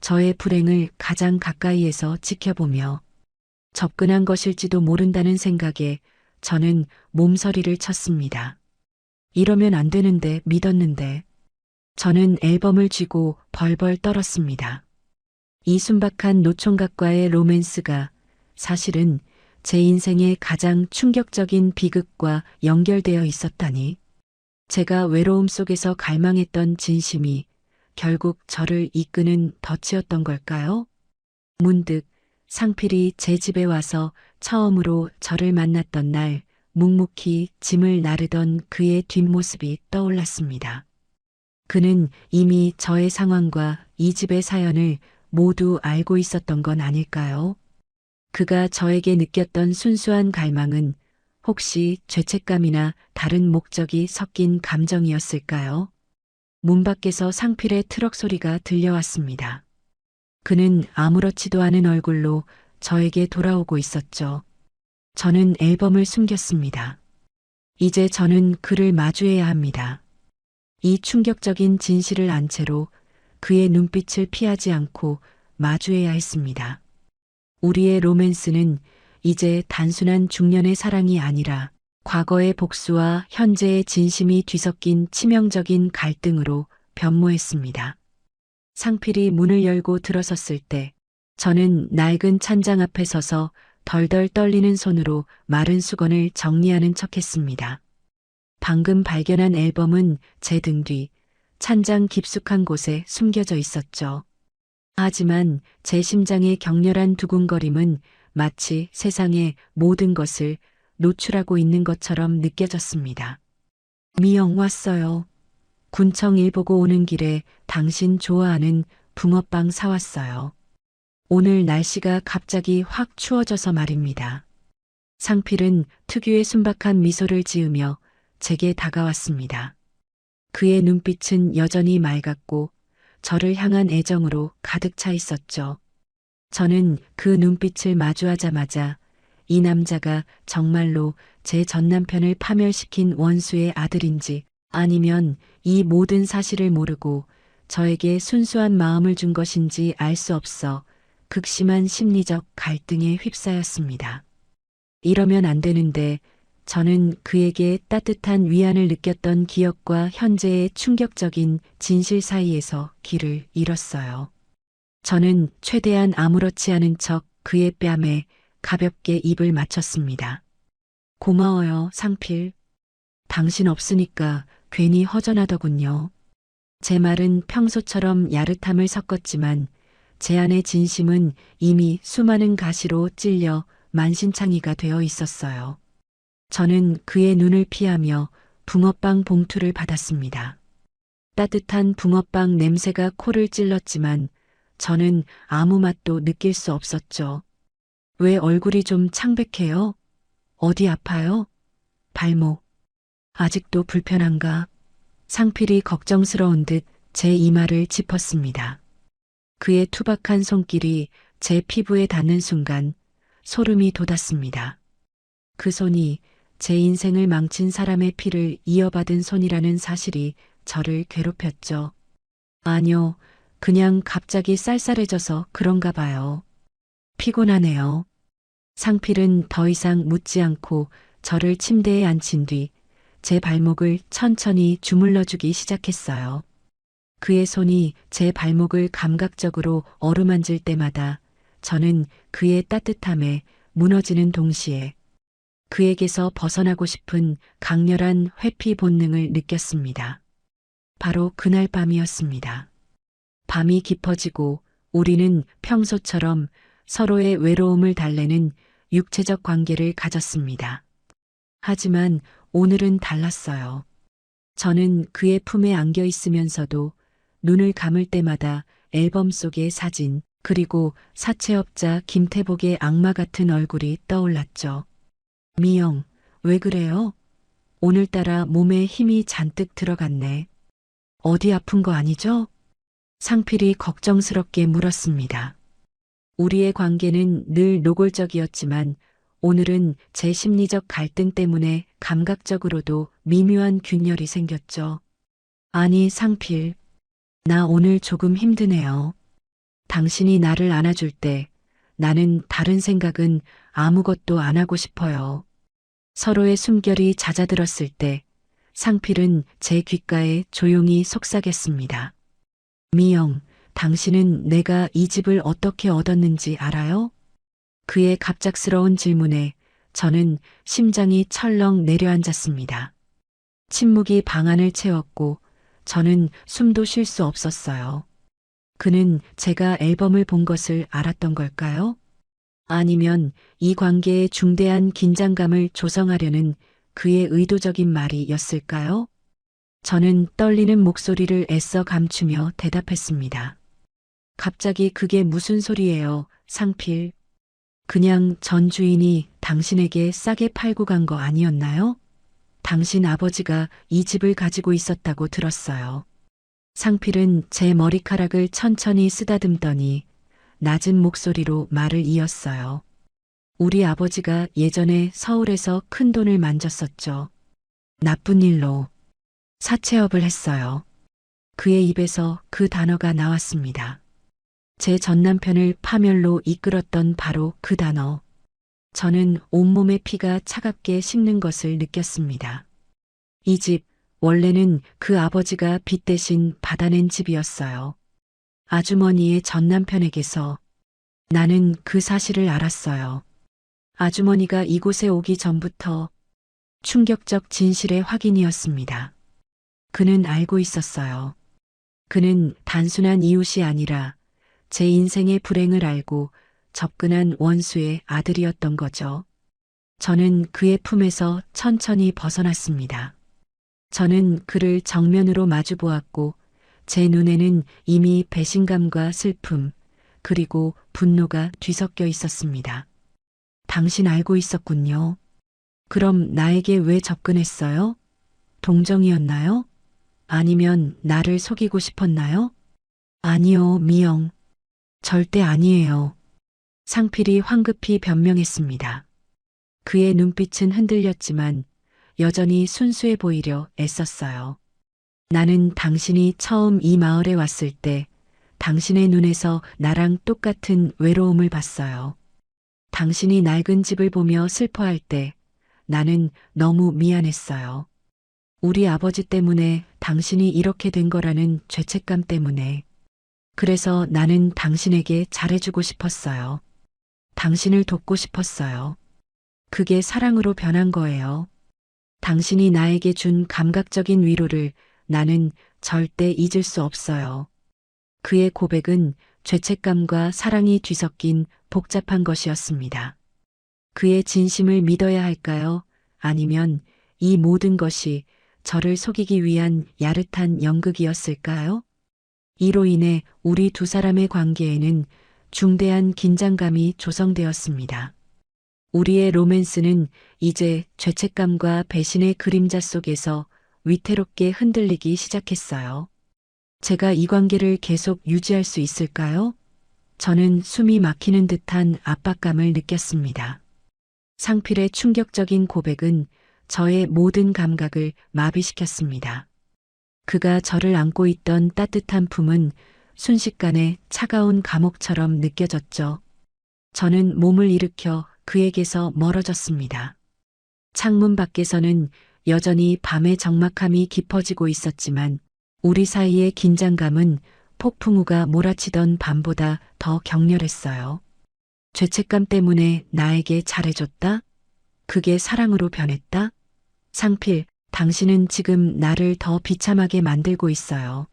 저의 불행을 가장 가까이에서 지켜보며 접근한 것일지도 모른다는 생각에 저는 몸서리를 쳤습니다. 이러면 안 되는데 믿었는데. 저는 앨범을 쥐고 벌벌 떨었습니다. 이 순박한 노총각과의 로맨스가 사실은 제 인생의 가장 충격적인 비극과 연결되어 있었다니. 제가 외로움 속에서 갈망했던 진심이 결국 저를 이끄는 덫이었던 걸까요? 문득 상필이 제 집에 와서 처음으로 저를 만났던 날 묵묵히 짐을 나르던 그의 뒷모습이 떠올랐습니다. 그는 이미 저의 상황과 이 집의 사연을 모두 알고 있었던 건 아닐까요? 그가 저에게 느꼈던 순수한 갈망은 혹시 죄책감이나 다른 목적이 섞인 감정이었을까요? 문 밖에서 상필의 트럭 소리가 들려왔습니다. 그는 아무렇지도 않은 얼굴로 저에게 돌아오고 있었죠. 저는 앨범을 숨겼습니다. 이제 저는 그를 마주해야 합니다. 이 충격적인 진실을 안 채로 그의 눈빛을 피하지 않고 마주해야 했습니다. 우리의 로맨스는 이제 단순한 중년의 사랑이 아니라 과거의 복수와 현재의 진심이 뒤섞인 치명적인 갈등으로 변모했습니다. 상필이 문을 열고 들어섰을 때 저는 낡은 찬장 앞에 서서 덜덜 떨리는 손으로 마른 수건을 정리하는 척했습니다. 방금 발견한 앨범은 제 등 뒤 찬장 깊숙한 곳에 숨겨져 있었죠. 하지만 제 심장의 격렬한 두근거림은 마치 세상의 모든 것을 노출하고 있는 것처럼 느껴졌습니다. 미영 왔어요. 군청 일 보고 오는 길에 당신 좋아하는 붕어빵 사왔어요. 오늘 날씨가 갑자기 확 추워져서 말입니다. 상필은 특유의 순박한 미소를 지으며 제게 다가왔습니다. 그의 눈빛은 여전히 맑았고 저를 향한 애정으로 가득 차 있었죠. 저는 그 눈빛을 마주하자마자 이 남자가 정말로 제 전남편을 파멸시킨 원수의 아들인지 아니면 이 모든 사실을 모르고 저에게 순수한 마음을 준 것인지 알 수 없어 극심한 심리적 갈등에 휩싸였습니다. 이러면 안 되는데 저는 그에게 따뜻한 위안을 느꼈던 기억과 현재의 충격적인 진실 사이에서 길을 잃었어요. 저는 최대한 아무렇지 않은 척 그의 뺨에 가볍게 입을 맞췄습니다. 고마워요, 상필. 당신 없으니까 괜히 허전하더군요. 제 말은 평소처럼 야릇함을 섞었지만 제 안의 진심은 이미 수많은 가시로 찔려 만신창이가 되어 있었어요. 저는 그의 눈을 피하며 붕어빵 봉투를 받았습니다. 따뜻한 붕어빵 냄새가 코를 찔렀지만 저는 아무 맛도 느낄 수 없었죠. 왜 얼굴이 좀 창백해요? 어디 아파요? 발목. 아직도 불편한가? 상필이 걱정스러운 듯 제 이마를 짚었습니다. 그의 투박한 손길이 제 피부에 닿는 순간 소름이 돋았습니다. 그 손이 제 인생을 망친 사람의 피를 이어받은 손이라는 사실이 저를 괴롭혔죠. 아니요, 그냥 갑자기 쌀쌀해져서 그런가 봐요. 피곤하네요. 상필은 더 이상 묻지 않고 저를 침대에 앉힌 뒤 제 발목을 천천히 주물러주기 시작했어요. 그의 손이 제 발목을 감각적으로 어루만질 때마다 저는 그의 따뜻함에 무너지는 동시에 그에게서 벗어나고 싶은 강렬한 회피 본능을 느꼈습니다. 바로 그날 밤이었습니다. 밤이 깊어지고 우리는 평소처럼 서로의 외로움을 달래는 육체적 관계를 가졌습니다. 하지만 오늘은 달랐어요. 저는 그의 품에 안겨 있으면서도 눈을 감을 때마다 앨범 속의 사진, 그리고 사채업자 김태복의 악마 같은 얼굴이 떠올랐죠. 미영, 왜 그래요? 오늘따라 몸에 힘이 잔뜩 들어갔네. 어디 아픈 거 아니죠? 상필이 걱정스럽게 물었습니다. 우리의 관계는 늘 노골적이었지만 오늘은 제 심리적 갈등 때문에 감각적으로도 미묘한 균열이 생겼죠. 아니, 상필. 나 오늘 조금 힘드네요. 당신이 나를 안아줄 때 나는 다른 생각은 아무것도 안 하고 싶어요. 서로의 숨결이 잦아들었을 때 상필은 제 귓가에 조용히 속삭였습니다. 미영, 당신은 내가 이 집을 어떻게 얻었는지 알아요? 그의 갑작스러운 질문에 저는 심장이 철렁 내려앉았습니다. 침묵이 방안을 채웠고 저는 숨도 쉴 수 없었어요. 그는 제가 앨범을 본 것을 알았던 걸까요? 아니면 이 관계에 중대한 긴장감을 조성하려는 그의 의도적인 말이었을까요? 저는 떨리는 목소리를 애써 감추며 대답했습니다. 갑자기 그게 무슨 소리예요, 상필? 그냥 전 주인이 당신에게 싸게 팔고 간 거 아니었나요? 당신 아버지가 이 집을 가지고 있었다고 들었어요. 상필은 제 머리카락을 천천히 쓰다듬더니 낮은 목소리로 말을 이었어요. 우리 아버지가 예전에 서울에서 큰 돈을 만졌었죠. 나쁜 일로 사채업을 했어요. 그의 입에서 그 단어가 나왔습니다. 제 전남편을 파멸로 이끌었던 바로 그 단어. 저는 온몸의 피가 차갑게 식는 것을 느꼈습니다. 이 집, 원래는 그 아버지가 빚 대신 받아낸 집이었어요. 아주머니의 전남편에게서. 나는 그 사실을 알았어요. 아주머니가 이곳에 오기 전부터 충격적 진실의 확인이었습니다. 그는 알고 있었어요. 그는 단순한 이웃이 아니라 제 인생의 불행을 알고 접근한 원수의 아들이었던 거죠. 저는 그의 품에서 천천히 벗어났습니다. 저는 그를 정면으로 마주 보았고 제 눈에는 이미 배신감과 슬픔, 그리고 분노가 뒤섞여 있었습니다. 당신 알고 있었군요. 그럼 나에게 왜 접근했어요? 동정이었나요? 아니면 나를 속이고 싶었나요? 아니요, 미영. 절대 아니에요. 상필이 황급히 변명했습니다. 그의 눈빛은 흔들렸지만 여전히 순수해 보이려 애썼어요. 나는 당신이 처음 이 마을에 왔을 때 당신의 눈에서 나랑 똑같은 외로움을 봤어요. 당신이 낡은 집을 보며 슬퍼할 때 나는 너무 미안했어요. 우리 아버지 때문에 당신이 이렇게 된 거라는 죄책감 때문에. 그래서 나는 당신에게 잘해주고 싶었어요. 당신을 돕고 싶었어요. 그게 사랑으로 변한 거예요. 당신이 나에게 준 감각적인 위로를 나는 절대 잊을 수 없어요. 그의 고백은 죄책감과 사랑이 뒤섞인 복잡한 것이었습니다. 그의 진심을 믿어야 할까요? 아니면 이 모든 것이 저를 속이기 위한 야릇한 연극이었을까요? 이로 인해 우리 두 사람의 관계에는 중대한 긴장감이 조성되었습니다. 우리의 로맨스는 이제 죄책감과 배신의 그림자 속에서 위태롭게 흔들리기 시작했어요. 제가 이 관계를 계속 유지할 수 있을까요? 저는 숨이 막히는 듯한 압박감을 느꼈습니다. 상필의 충격적인 고백은 저의 모든 감각을 마비시켰습니다. 그가 저를 안고 있던 따뜻한 품은 순식간에 차가운 감옥처럼 느껴졌죠. 저는 몸을 일으켜 그에게서 멀어졌습니다. 창문 밖에서는 여전히 밤의 적막함이 깊어지고 있었지만 우리 사이의 긴장감은 폭풍우가 몰아치던 밤보다 더 격렬했어요. 죄책감 때문에 나에게 잘해줬다? 그게 사랑으로 변했다? 상필, 당신은 지금 나를 더 비참하게 만들고 있어요.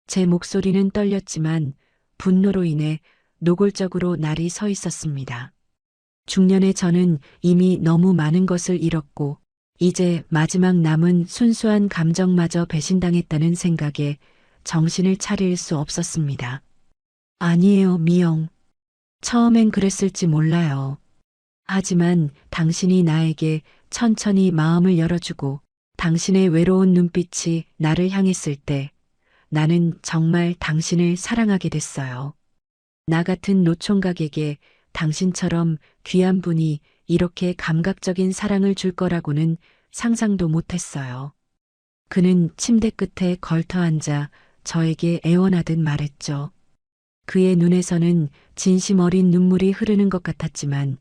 제 목소리는 떨렸지만 분노로 인해 노골적으로 날이 서 있었습니다. 중년의 저는 이미 너무 많은 것을 잃었고 이제 마지막 남은 순수한 감정마저 배신당했다는 생각에 정신을 차릴 수 없었습니다. 아니에요, 미영. 처음엔 그랬을지 몰라요. 하지만 당신이 나에게 천천히 마음을 열어주고 당신의 외로운 눈빛이 나를 향했을 때 나는 정말 당신을 사랑하게 됐어요. 나 같은 노총각에게 당신처럼 귀한 분이 이렇게 감각적인 사랑을 줄 거라고는 상상도 못했어요. 그는 침대 끝에 걸터 앉아 저에게 애원하듯 말했죠. 그의 눈에서는 진심 어린 눈물이 흐르는 것 같았지만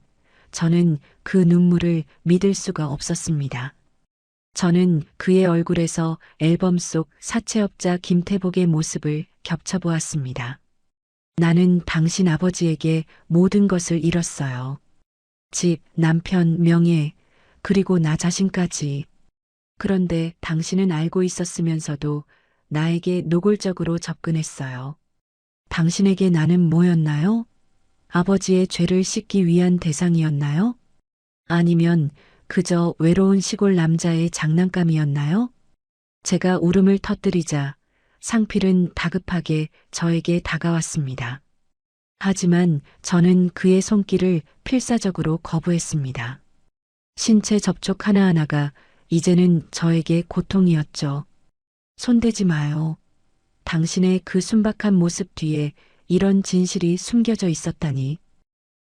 저는 그 눈물을 믿을 수가 없었습니다. 저는 그의 얼굴에서 앨범 속 사채업자 김태복의 모습을 겹쳐보았습니다. 나는 당신 아버지에게 모든 것을 잃었어요. 집, 남편, 명예, 그리고 나 자신까지. 그런데 당신은 알고 있었으면서도 나에게 노골적으로 접근했어요. 당신에게 나는 뭐였나요? 아버지의 죄를 씻기 위한 대상이었나요? 아니면 그저 외로운 시골 남자의 장난감이었나요? 제가 울음을 터뜨리자 상필은 다급하게 저에게 다가왔습니다. 하지만 저는 그의 손길을 필사적으로 거부했습니다. 신체 접촉 하나하나가 이제는 저에게 고통이었죠. 손대지 마요. 당신의 그 순박한 모습 뒤에 이런 진실이 숨겨져 있었다니.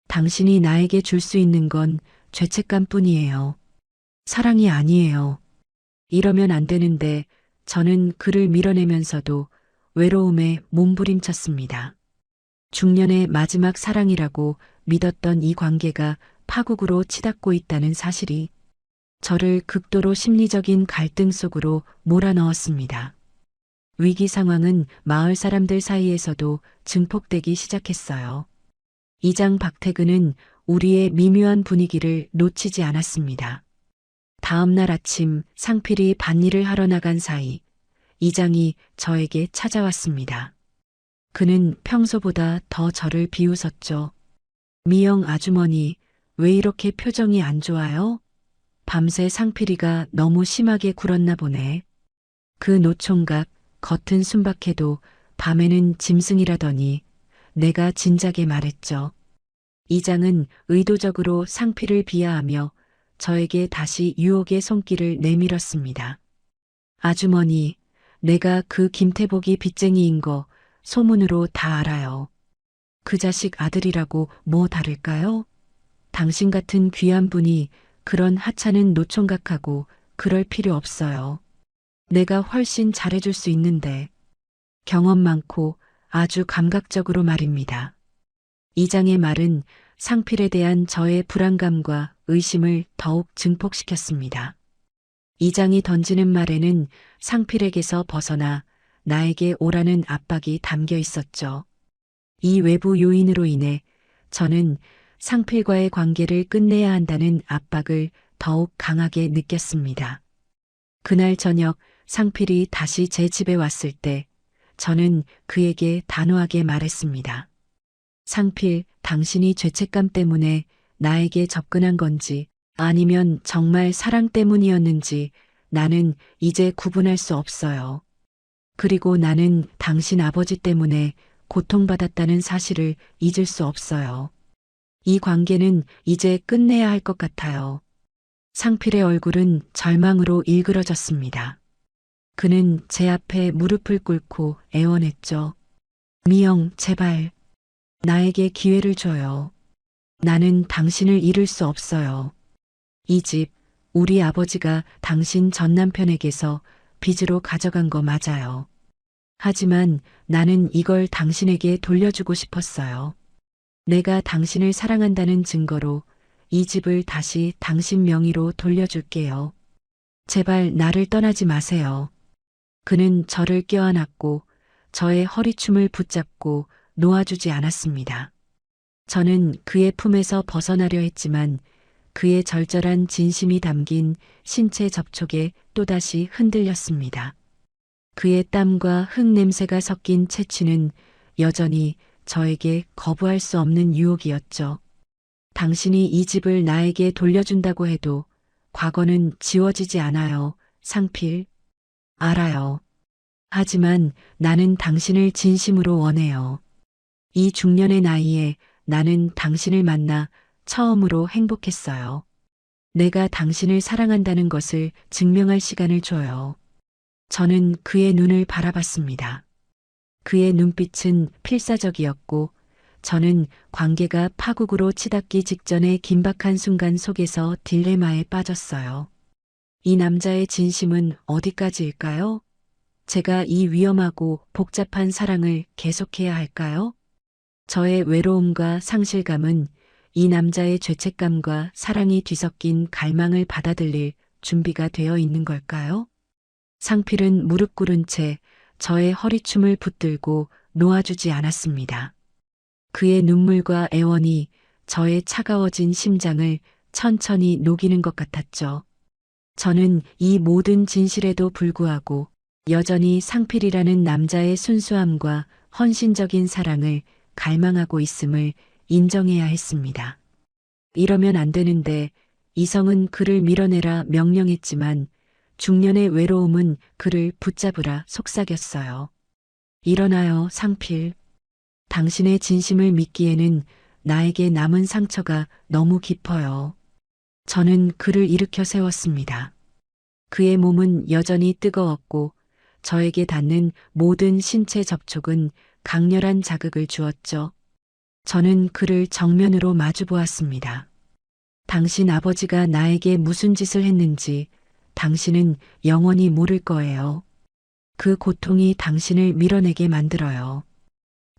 당신이 나에게 줄 수 있는 건 죄책감뿐이에요. 사랑이 아니에요. 이러면 안 되는데 저는 그를 밀어내면서도 외로움에 몸부림쳤습니다. 중년의 마지막 사랑이라고 믿었던 이 관계가 파국으로 치닫고 있다는 사실이 저를 극도로 심리적인 갈등 속으로 몰아넣었습니다. 위기 상황은 마을 사람들 사이에서도 증폭되기 시작했어요. 이장 박태근은 우리의 미묘한 분위기를 놓치지 않았습니다. 다음 날 아침 상필이 밭일을 하러 나간 사이 이장이 저에게 찾아왔습니다. 그는 평소보다 더 저를 비웃었죠. 미영 아주머니, 왜 이렇게 표정이 안 좋아요? 밤새 상필이가 너무 심하게 굴었나 보네. 그 노총각, 겉은 순박해도 밤에는 짐승이라더니 내가 진작에 말했죠. 이장은 의도적으로 상필을 비하하며 저에게 다시 유혹의 손길을 내밀었습니다. 아주머니, 내가 그 김태복이 빚쟁이인 거 소문으로 다 알아요. 그 자식 아들이라고 뭐 다를까요? 당신 같은 귀한 분이 그런 하찮은 노총각하고 그럴 필요 없어요. 내가 훨씬 잘해줄 수 있는데. 경험 많고 아주 감각적으로 말입니다. 이장의 말은 상필에 대한 저의 불안감과 의심을 더욱 증폭시켰습니다. 이장이 던지는 말에는 상필에게서 벗어나 나에게 오라는 압박이 담겨 있었죠. 이 외부 요인으로 인해 저는 상필과의 관계를 끝내야 한다는 압박을 더욱 강하게 느꼈습니다. 그날 저녁 상필이 다시 제 집에 왔을 때 저는 그에게 단호하게 말했습니다. 상필, 당신이 죄책감 때문에 나에게 접근한 건지 아니면 정말 사랑 때문이었는지 나는 이제 구분할 수 없어요. 그리고 나는 당신 아버지 때문에 고통받았다는 사실을 잊을 수 없어요. 이 관계는 이제 끝내야 할 것 같아요. 상필의 얼굴은 절망으로 일그러졌습니다. 그는 제 앞에 무릎을 꿇고 애원했죠. 미영, 제발. 나에게 기회를 줘요. 나는 당신을 잃을 수 없어요. 이 집, 우리 아버지가 당신 전 남편에게서 빚으로 가져간 거 맞아요. 하지만 나는 이걸 당신에게 돌려주고 싶었어요. 내가 당신을 사랑한다는 증거로 이 집을 다시 당신 명의로 돌려줄게요. 제발 나를 떠나지 마세요. 그는 저를 껴안았고 저의 허리춤을 붙잡고 놓아주지 않았습니다. 저는 그의 품에서 벗어나려 했지만 그의 절절한 진심이 담긴 신체 접촉에 또다시 흔들렸습니다. 그의 땀과 흙 냄새가 섞인 채취는 여전히 저에게 거부할 수 없는 유혹이었죠. 당신이 이 집을 나에게 돌려준다고 해도 과거는 지워지지 않아요, 상필. 알아요. 하지만 나는 당신을 진심으로 원해요. 이 중년의 나이에 나는 당신을 만나 처음으로 행복했어요. 내가 당신을 사랑한다는 것을 증명할 시간을 줘요. 저는 그의 눈을 바라봤습니다. 그의 눈빛은 필사적이었고 저는 관계가 파국으로 치닫기 직전의 긴박한 순간 속에서 딜레마에 빠졌어요. 이 남자의 진심은 어디까지일까요? 제가 이 위험하고 복잡한 사랑을 계속해야 할까요? 저의 외로움과 상실감은 이 남자의 죄책감과 사랑이 뒤섞인 갈망을 받아들일 준비가 되어 있는 걸까요? 상필은 무릎 꿇은 채 저의 허리춤을 붙들고 놓아주지 않았습니다. 그의 눈물과 애원이 저의 차가워진 심장을 천천히 녹이는 것 같았죠. 저는 이 모든 진실에도 불구하고 여전히 상필이라는 남자의 순수함과 헌신적인 사랑을 갈망하고 있음을 인정해야 했습니다. 이러면 안 되는데 이성은 그를 밀어내라 명령했지만 중년의 외로움은 그를 붙잡으라 속삭였어요. 일어나요, 상필. 당신의 진심을 믿기에는 나에게 남은 상처가 너무 깊어요. 저는 그를 일으켜 세웠습니다. 그의 몸은 여전히 뜨거웠고 저에게 닿는 모든 신체 접촉은 강렬한 자극을 주었죠. 저는 그를 정면으로 마주 보았습니다. 당신 아버지가 나에게 무슨 짓을 했는지 당신은 영원히 모를 거예요. 그 고통이 당신을 밀어내게 만들어요.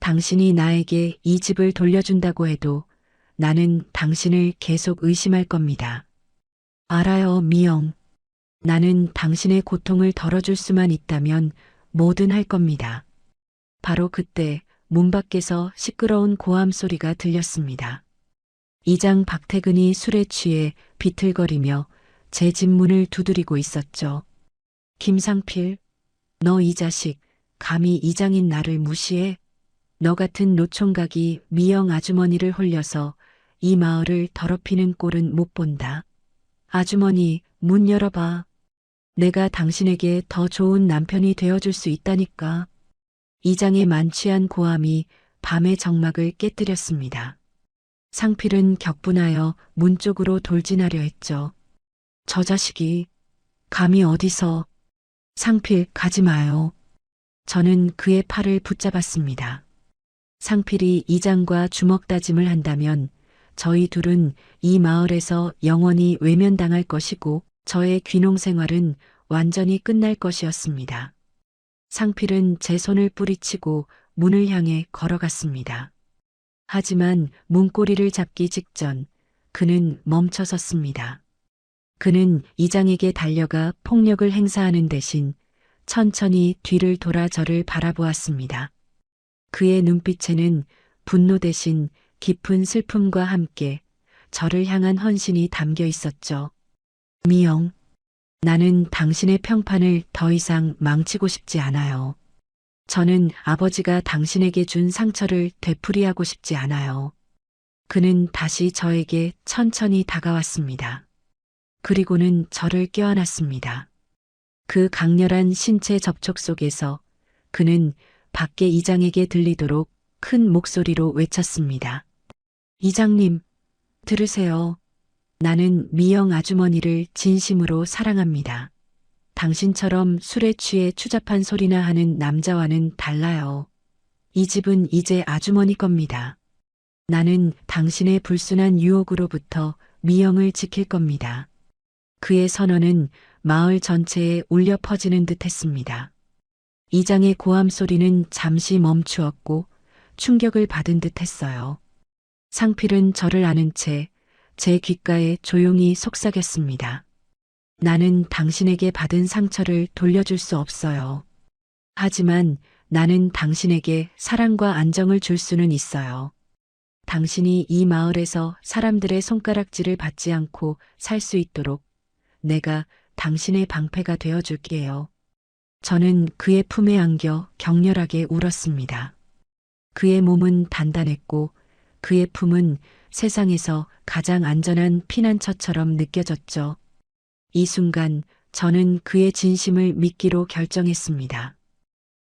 당신이 나에게 이 집을 돌려준다고 해도 나는 당신을 계속 의심할 겁니다. 알아요, 미영. 나는 당신의 고통을 덜어줄 수만 있다면 뭐든 할 겁니다. 바로 그때 문 밖에서 시끄러운 고함 소리가 들렸습니다. 이장 박태근이 술에 취해 비틀거리며 제 집 문을 두드리고 있었죠. 김상필, 너 이 자식, 감히 이장인 나를 무시해? 너 같은 노총각이 미영 아주머니를 홀려서 이 마을을 더럽히는 꼴은 못 본다. 아주머니, 문 열어봐. 내가 당신에게 더 좋은 남편이 되어줄 수 있다니까. 이장의 만취한 고함이 밤의 정막을 깨뜨렸습니다. 상필은 격분하여 문 쪽으로 돌진하려 했죠. 저 자식이 감히 어디서. 상필, 가지 마요. 저는 그의 팔을 붙잡았습니다. 상필이 이장과 주먹 다짐을 한다면 저희 둘은 이 마을에서 영원히 외면당할 것이고 저의 귀농 생활은 완전히 끝날 것이었습니다. 상필은 제 손을 뿌리치고 문을 향해 걸어갔습니다. 하지만 문고리를 잡기 직전 그는 멈춰섰습니다. 그는 이장에게 달려가 폭력을 행사하는 대신 천천히 뒤를 돌아 저를 바라보았습니다. 그의 눈빛에는 분노 대신 깊은 슬픔과 함께 저를 향한 헌신이 담겨 있었죠. 미영, 나는 당신의 평판을 더 이상 망치고 싶지 않아요. 저는 아버지가 당신에게 준 상처를 되풀이하고 싶지 않아요. 그는 다시 저에게 천천히 다가왔습니다. 그리고는 저를 껴안았습니다. 그 강렬한 신체 접촉 속에서 그는 밖에 이장에게 들리도록 큰 목소리로 외쳤습니다. 이장님, 들으세요. 나는 미영 아주머니를 진심으로 사랑합니다. 당신처럼 술에 취해 추잡한 소리나 하는 남자와는 달라요. 이 집은 이제 아주머니 겁니다. 나는 당신의 불순한 유혹으로부터 미영을 지킬 겁니다. 그의 선언은 마을 전체에 울려 퍼지는 듯 했습니다. 이장의 고함 소리는 잠시 멈추었고 충격을 받은 듯 했어요. 상필은 저를 아는 채 제 귓가에 조용히 속삭였습니다. 나는 당신에게 받은 상처를 돌려줄 수 없어요. 하지만 나는 당신에게 사랑과 안정을 줄 수는 있어요. 당신이 이 마을에서 사람들의 손가락질을 받지 않고 살 수 있도록 내가 당신의 방패가 되어줄게요. 저는 그의 품에 안겨 격렬하게 울었습니다. 그의 몸은 단단했고 그의 품은 세상에서 가장 안전한 피난처처럼 느껴졌죠. 이 순간 저는 그의 진심을 믿기로 결정했습니다.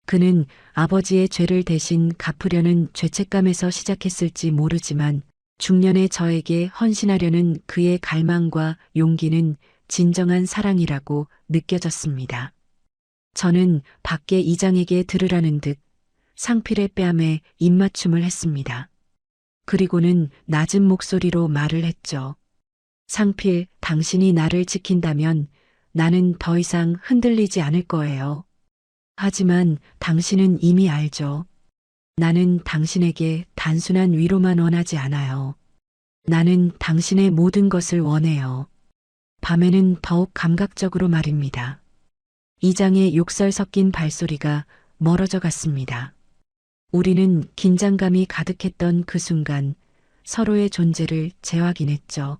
그는 아버지의 죄를 대신 갚으려는 죄책감에서 시작했을지 모르지만 중년의 저에게 헌신하려는 그의 갈망과 용기는 진정한 사랑이라고 느껴졌습니다. 저는 밖에 이장에게 들으라는 듯 상필의 뺨에 입맞춤을 했습니다. 그리고는 낮은 목소리로 말을 했죠. 상필, 당신이 나를 지킨다면 나는 더 이상 흔들리지 않을 거예요. 하지만 당신은 이미 알죠. 나는 당신에게 단순한 위로만 원하지 않아요. 나는 당신의 모든 것을 원해요. 밤에는 더욱 감각적으로 말입니다. 이장의 욕설 섞인 발소리가 멀어져 갔습니다. 우리는 긴장감이 가득했던 그 순간 서로의 존재를 재확인했죠.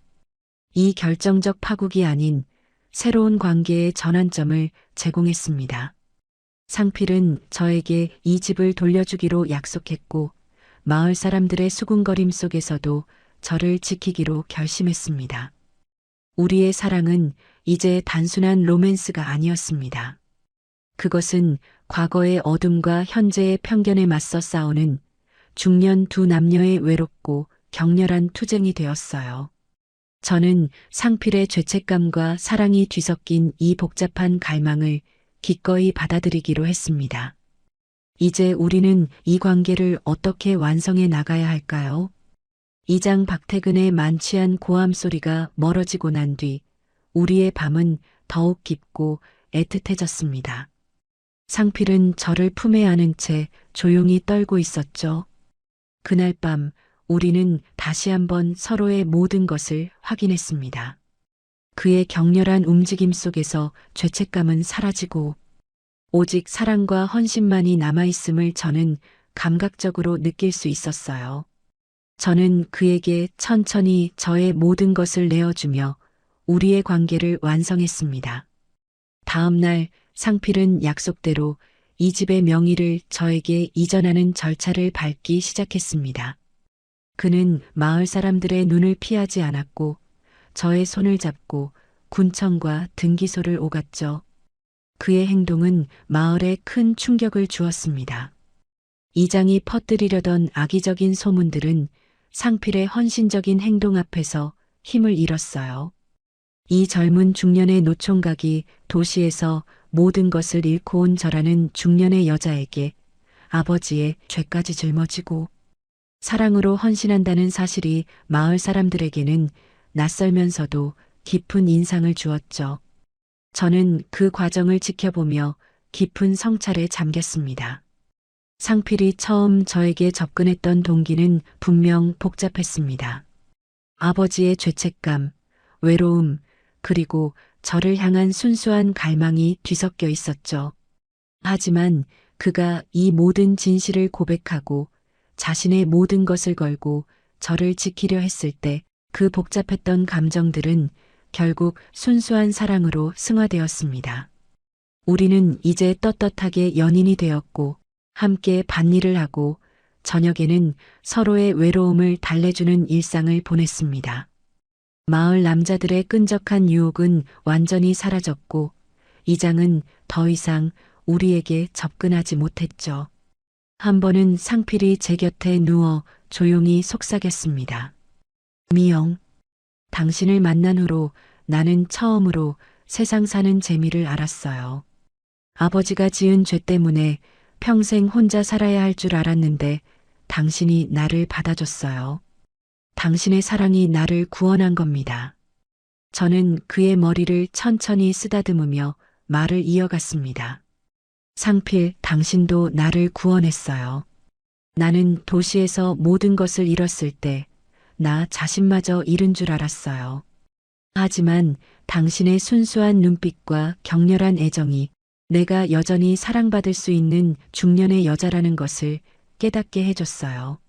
이 결정적 파국이 아닌 새로운 관계의 전환점을 제공했습니다. 상필은 저에게 이 집을 돌려주기로 약속했고 마을 사람들의 수군거림 속에서도 저를 지키기로 결심했습니다. 우리의 사랑은 이제 단순한 로맨스가 아니었습니다. 그것은 과거의 어둠과 현재의 편견에 맞서 싸우는 중년 두 남녀의 외롭고 격렬한 투쟁이 되었어요. 저는 상필의 죄책감과 사랑이 뒤섞인 이 복잡한 갈망을 기꺼이 받아들이기로 했습니다. 이제 우리는 이 관계를 어떻게 완성해 나가야 할까요? 이장 박태근의 만취한 고함 소리가 멀어지고 난 뒤 우리의 밤은 더욱 깊고 애틋해졌습니다. 상필은 저를 품에 안은 채 조용히 떨고 있었죠. 그날 밤 우리는 다시 한번 서로의 모든 것을 확인했습니다. 그의 격렬한 움직임 속에서 죄책감은 사라지고 오직 사랑과 헌신만이 남아있음을 저는 감각적으로 느낄 수 있었어요. 저는 그에게 천천히 저의 모든 것을 내어주며 우리의 관계를 완성했습니다. 다음 날 상필은 약속대로 이 집의 명의를 저에게 이전하는 절차를 밟기 시작했습니다. 그는 마을 사람들의 눈을 피하지 않았고 저의 손을 잡고 군청과 등기소를 오갔죠. 그의 행동은 마을에 큰 충격을 주었습니다. 이장이 퍼뜨리려던 악의적인 소문들은 상필의 헌신적인 행동 앞에서 힘을 잃었어요. 이 젊은 중년의 노총각이 도시에서 모든 것을 잃고 온 저라는 중년의 여자에게 아버지의 죄까지 짊어지고 사랑으로 헌신한다는 사실이 마을 사람들에게는 낯설면서도 깊은 인상을 주었죠. 저는 그 과정을 지켜보며 깊은 성찰에 잠겼습니다. 상필이 처음 저에게 접근했던 동기는 분명 복잡했습니다. 아버지의 죄책감, 외로움, 그리고 저를 향한 순수한 갈망이 뒤섞여 있었죠. 하지만 그가 이 모든 진실을 고백하고 자신의 모든 것을 걸고 저를 지키려 했을 때 그 복잡했던 감정들은 결국 순수한 사랑으로 승화되었습니다. 우리는 이제 떳떳하게 연인이 되었고 함께 밭일을 하고 저녁에는 서로의 외로움을 달래주는 일상을 보냈습니다. 마을 남자들의 끈적한 유혹은 완전히 사라졌고 이장은 더 이상 우리에게 접근하지 못했죠. 한 번은 상필이 제 곁에 누워 조용히 속삭였습니다. 미영, 당신을 만난 후로 나는 처음으로 세상 사는 재미를 알았어요. 아버지가 지은 죄 때문에 평생 혼자 살아야 할 줄 알았는데 당신이 나를 받아줬어요. 당신의 사랑이 나를 구원한 겁니다. 저는 그의 머리를 천천히 쓰다듬으며 말을 이어갔습니다. 상필, 당신도 나를 구원했어요. 나는 도시에서 모든 것을 잃었을 때 나 자신마저 잃은 줄 알았어요. 하지만 당신의 순수한 눈빛과 격렬한 애정이 내가 여전히 사랑받을 수 있는 중년의 여자라는 것을 깨닫게 해줬어요.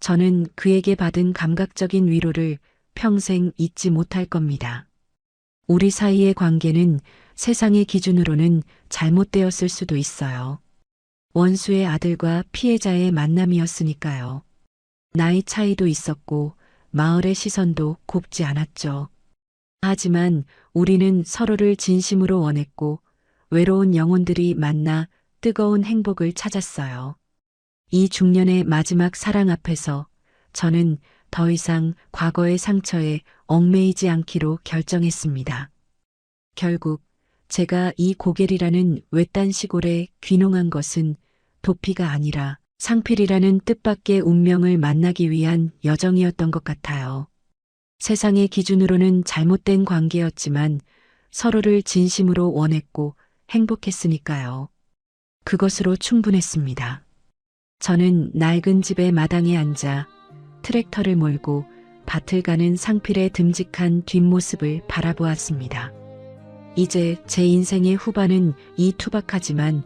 저는 그에게 받은 감각적인 위로를 평생 잊지 못할 겁니다. 우리 사이의 관계는 세상의 기준으로는 잘못되었을 수도 있어요. 원수의 아들과 피해자의 만남이었으니까요. 나이 차이도 있었고 마을의 시선도 곱지 않았죠. 하지만 우리는 서로를 진심으로 원했고 외로운 영혼들이 만나 뜨거운 행복을 찾았어요. 이 중년의 마지막 사랑 앞에서 저는 더 이상 과거의 상처에 얽매이지 않기로 결정했습니다. 결국 제가 이 고겔이라는 외딴 시골에 귀농한 것은 도피가 아니라 상필이라는 뜻밖의 운명을 만나기 위한 여정이었던 것 같아요. 세상의 기준으로는 잘못된 관계였지만 서로를 진심으로 원했고 행복했으니까요. 그것으로 충분했습니다. 저는 낡은 집의 마당에 앉아 트랙터를 몰고 밭을 가는 상필의 듬직한 뒷모습을 바라보았습니다. 이제 제 인생의 후반은 이 투박하지만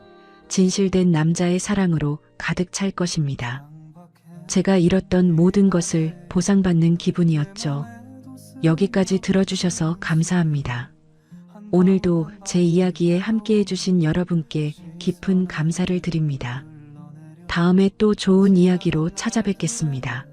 진실된 남자의 사랑으로 가득 찰 것입니다. 제가 잃었던 모든 것을 보상받는 기분이었죠. 여기까지 들어주셔서 감사합니다. 오늘도 제 이야기에 함께 해주신 여러분께 깊은 감사를 드립니다. 다음에 또 좋은 이야기로 찾아뵙겠습니다.